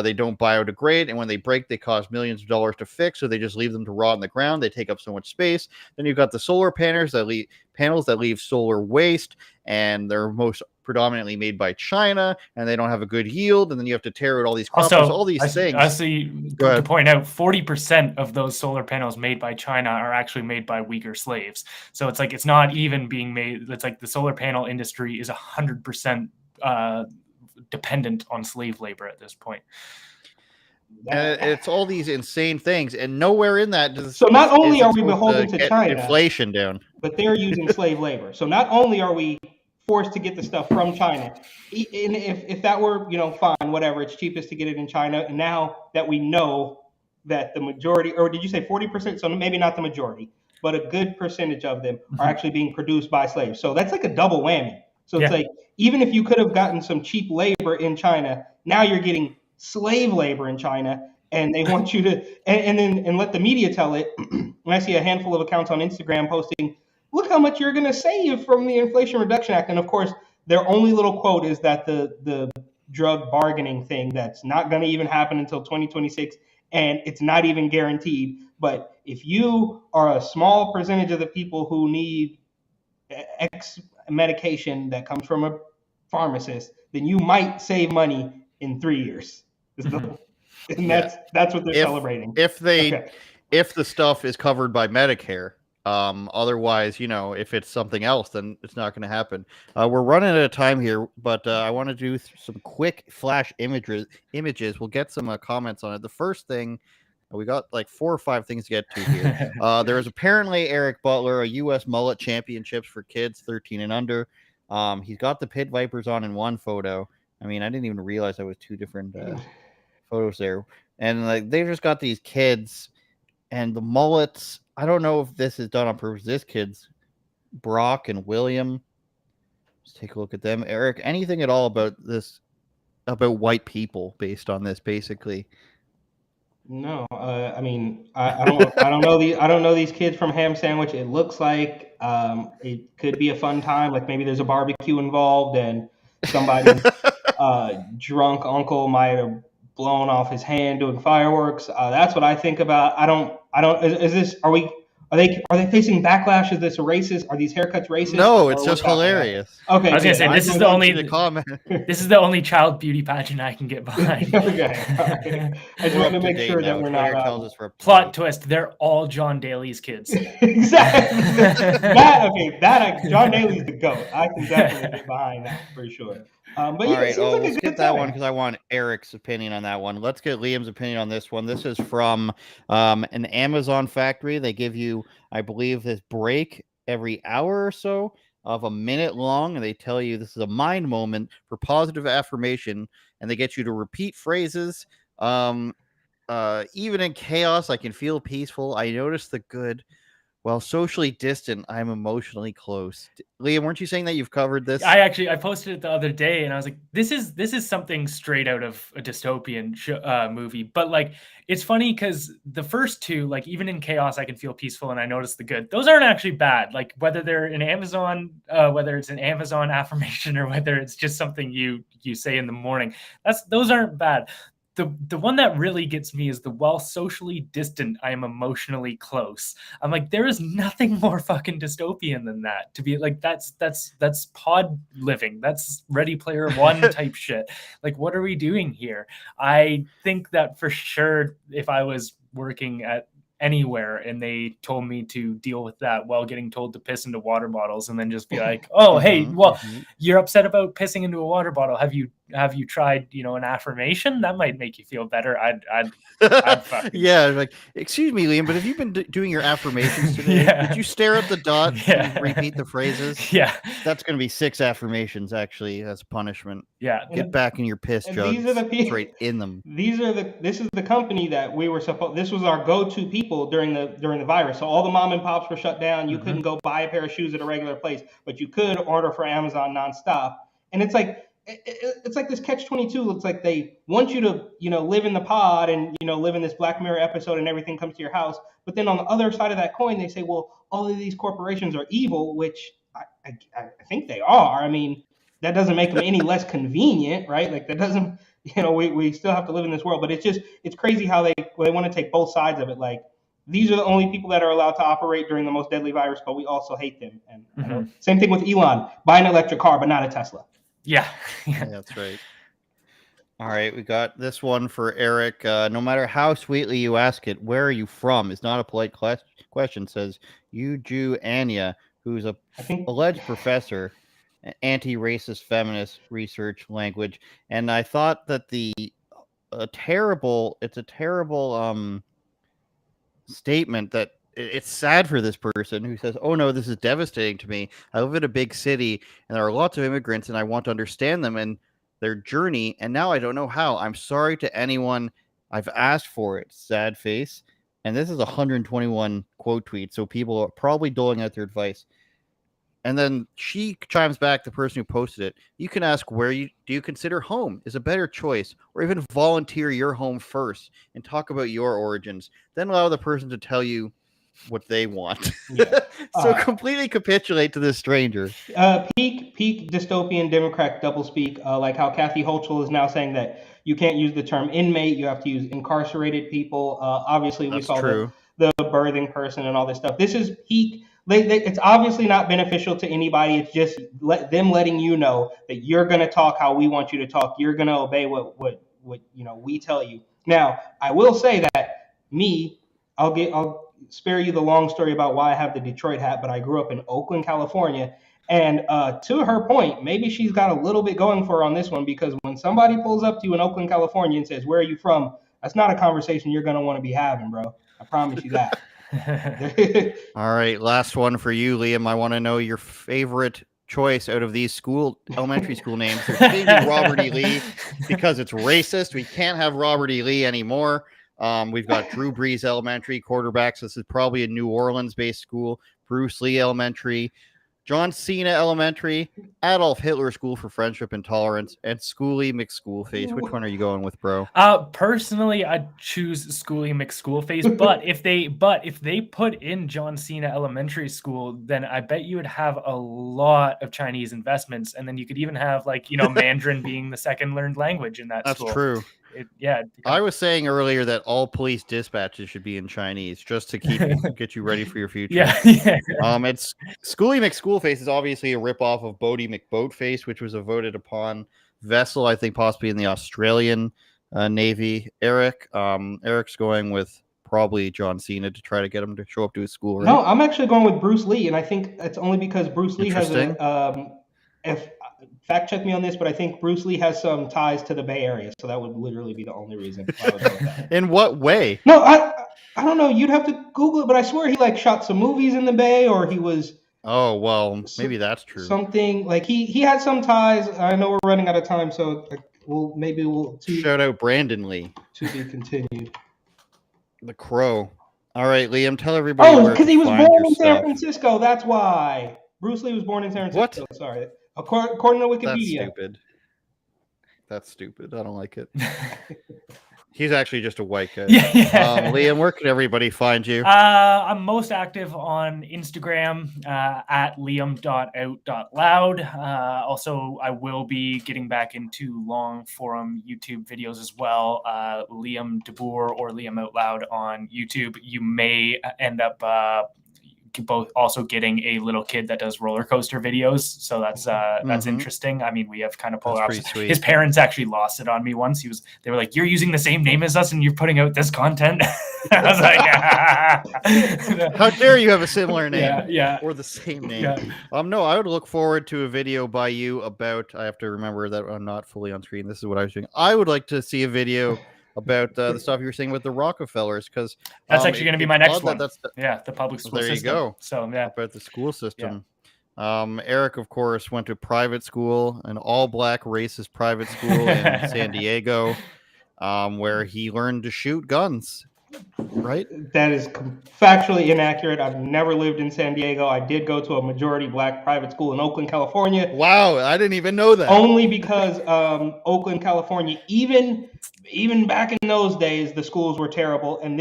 they don't biodegrade. And when they break, they cost millions of dollars to fix. So they just leave them to rot in the ground. They take up so much space. Then you've got the solar panels that leave solar waste, and they're most predominantly made by China, and they don't have a good yield, and then you have to tear out all these crops. There's all these things. Also, to point out, 40% of those solar panels made by China are actually made by Uyghur slaves. So it's like it's not even being made. It's like the solar panel industry is 100% dependent on slave labor at this point. It's all these insane things, and nowhere in that does. So not only are we beholden to China, inflation down, but they're using slave labor. So not only are we forced to get the stuff from China, and if that were, fine, whatever, it's cheapest to get it in China. And now that we know that the majority, or did you say 40%? So maybe not the majority, but a good percentage of them are actually being produced by slaves. So that's like a double whammy. So it's like, even if you could have gotten some cheap labor in China, now you're getting slave labor in China, and they want you to and let the media tell it. When I see a handful of accounts on Instagram posting, look how much you're going to save from the Inflation Reduction Act, and of course their only little quote is that the drug bargaining thing that's not going to even happen until 2026, and it's not even guaranteed. But if you are a small percentage of the people who need X medication that comes from a pharmacist, then you might save money in 3 years. And that's what they're celebrating. If the stuff is covered by Medicare, otherwise, if it's something else, then it's not going to happen. We're running out of time here, but I want to do some quick flash images. We'll get some comments on it. The first thing, we got like 4 or 5 things to get to here. There is apparently Eric Butler, a U.S. mullet championships for kids 13 and under. He's got the pit vipers on in one photo. I mean, I didn't even realize that was 2 different photos there. And like they just got these kids and the mullets. I don't know if this is done on purpose. This kid's Brock and William. Let's take a look at them. Eric, anything at all about this, about white people based on this, basically? No, I mean, I don't know these kids from Ham Sandwich. It looks like it could be a fun time. Like maybe there's a barbecue involved and somebody's drunk uncle might have blown off his hand doing fireworks. That's what I think about. I don't. Is this? Are they facing backlash? Is this a racist? Are these haircuts racist? No, it's just hilarious. Okay, I was gonna say this is the only comment. This is the only child beauty pageant I can get behind. Okay, all right. I just want to make sure that we're not. Plot twist: they're all John Daly's kids. Exactly. John Daly's the GOAT. I can definitely get behind that for sure. But yeah, it seems like a good get that one because I want Eric's opinion on that one. Let's get Liam's opinion on this one. This is from an Amazon factory. They give you, I believe, this break every hour or so of a minute long, and they tell you this is a mind moment for positive affirmation, and they get you to repeat phrases. Even in chaos, I can feel peaceful. I notice the good. While socially distant, I'm emotionally close. Liam, weren't you saying that you've covered this? I posted it the other day, and I was like, this is something straight out of a dystopian movie. But like, it's funny because the first 2, like even in chaos, I can feel peaceful and I notice the good. Those aren't actually bad. Like whether they're an Amazon, whether it's an Amazon affirmation or whether it's just something you say in the morning, those aren't bad. The one that really gets me is the while socially distant, I am emotionally close. I'm like, there is nothing more fucking dystopian than that. To be like, that's pod living. That's Ready Player One type shit. Like, what are we doing here? I think that for sure, if I was working at anywhere and they told me to deal with that while getting told to piss into water bottles and then just be like, oh, hey, well, you're upset about pissing into a water bottle. Have you tried, an affirmation? That might make you feel better. I'd yeah, like, excuse me, Liam, but have you been doing your affirmations today? Yeah. Did you stare at the dot and repeat the phrases? Yeah. That's going to be 6 affirmations, actually, as punishment. Yeah. Get back in your piss jugs. These are the people, straight in them. This is the company that we were this was our go-to people during the virus. So all the mom and pops were shut down. You couldn't go buy a pair of shoes at a regular place, but you could order for Amazon nonstop. And it's like this catch-22. It's like they want you to, live in the pod and, live in this Black Mirror episode and everything comes to your house. But then on the other side of that coin, they say, well, all of these corporations are evil, which I think they are. I mean, that doesn't make them any less convenient, right? Like that doesn't, we still have to live in this world, but it's crazy how they want to take both sides of it. Like these are the only people that are allowed to operate during the most deadly virus, but we also hate them. And same thing with Elon, buy an electric car, but not a Tesla. Yeah. Yeah, that's right. All right, we got this one for Eric. No matter how sweetly you ask it, where are you from? Is not a polite question. Says Yuju Anya, who's a I think alleged professor, anti-racist feminist research language, and I thought that it's a terrible statement that it's sad for this person who says, "Oh no, this is devastating to me. I live in a big city and there are lots of immigrants and I want to understand them and their journey and now I don't know how. I'm sorry to anyone I've asked for it." Sad face. And this is a 121 quote tweet, so people are probably doling out their advice. And then she chimes back, the person who posted it. You can ask do you consider home is a better choice, or even volunteer your home first and talk about your origins. Then allow the person to tell you what they want. Yeah. So completely capitulate to this stranger. Peak dystopian Democrat doublespeak, like how Kathy Hochul is now saying that you can't use the term inmate, you have to use incarcerated people. Obviously, we That's saw true. the birthing person and all this stuff. This is peak. It's obviously not beneficial to anybody. It's just them letting you know that you're going to talk how we want you to talk. You're going to obey what we tell you. Now, I will say that I'll spare you the long story about why I have the Detroit hat, but I grew up in Oakland, California. And to her point, maybe she's got a little bit going for her on this one, because when somebody pulls up to you in Oakland, California and says, "Where are you from?" That's not a conversation you're going to want to be having, bro. I promise you that. All right, last one for you, Liam. I want to know your favorite choice out of these elementary school names. They're changing Robert E. Lee because it's racist. We can't have Robert E. Lee anymore. We've got Drew Brees Elementary quarterbacks. This is probably a New Orleans-based school. Bruce Lee Elementary, John Cena Elementary, Adolf Hitler School for Friendship and Tolerance, and Schoolie McSchoolface. Which one are you going with, bro? Personally, I'd choose Schoolie McSchoolface. But if they put in John Cena Elementary School, then I bet you would have a lot of Chinese investments, and then you could even have Mandarin being the second learned language in that school. That's true. I was saying earlier that all police dispatches should be in Chinese just to get you ready for your future. Yeah. It's Schoolie McSchoolface is obviously a ripoff of Bodie McBoatface, which was a voted upon vessel, I think possibly in the Australian Navy. Eric's going with probably John Cena to try to get him to show up to his school. Right? No, I'm actually going with Bruce Lee, and I think it's only because Bruce Lee has fact check me on this, but I think Bruce Lee has some ties to the Bay Area, so that would literally be the only reason I would go with that. In what way? No, I don't know. You'd have to Google it, but I swear he shot some movies in the Bay, or he was. Oh well, maybe that's true. Something like he had some ties. I know we're running out of time, so we'll shout out Brandon Lee. To be continued. The Crow. All right, Liam, tell everybody. Oh, because he was born in San Francisco. That's why Bruce Lee was born in San Francisco. What? Sorry. According to Wikipedia. That's stupid. I don't like it. He's actually just a white guy. Yeah. Liam, where can everybody find you? I'm most active on Instagram at liam.out.loud. Also, I will be getting back into long forum YouTube videos as well. Liam DeBoer or Liam Out Loud on YouTube. You may end up both also getting a little kid that does roller coaster videos, so that's interesting. I mean, we have kind of polar opposites. His parents actually lost it on me once. They were like, "You're using the same name as us and you're putting out this content." I was like, "How dare you have a similar name?" Yeah, or the same name. Yeah. No, I would look forward to a video by you about. I have to remember that I'm not fully on screen. This is what I was doing. I would like to see a video about the stuff you were saying with the Rockefellers, because that's actually going to be my next one. The public school system. There you go. So about the school system. Yeah. Eric, of course, went to private school, an all-black racist private school in San Diego, where he learned to shoot guns. Right? That is factually inaccurate. I've never lived in San Diego. I did go to a majority black private school in Oakland, California. Wow, I didn't even know that. Only because Oakland, California, even back in those days, the schools were terrible. And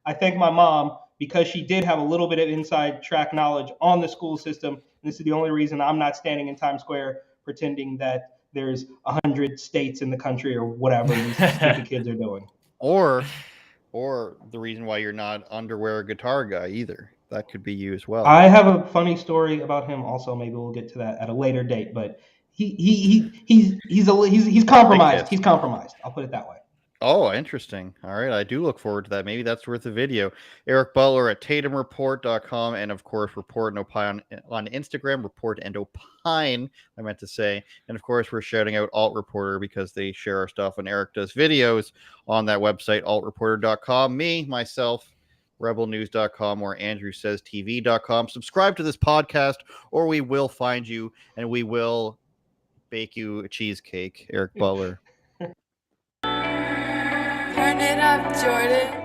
I thank my mom, because she did have a little bit of inside track knowledge on the school system. And this is the only reason I'm not standing in Times Square pretending that there's 100 states in the country or whatever these stupid kids are doing. Or the reason why you're not underwear guitar guy either. That could be you as well. I have a funny story about him also. Maybe we'll get to that at a later date. But he's compromised. He's compromised. I'll put it that way. Oh, interesting. All right. I do look forward to that. Maybe that's worth a video. Eric Butler at TatumReport.com. And of course, Report and Opine on Instagram. Report and Opine, I meant to say. And of course, we're shouting out Alt Reporter because they share our stuff. And Eric does videos on that website, altreporter.com. Me, myself, rebelnews.com or andrewsaystv.com. Subscribe to this podcast or we will find you and we will bake you a cheesecake, Eric Butler. Turn it up, Jordan.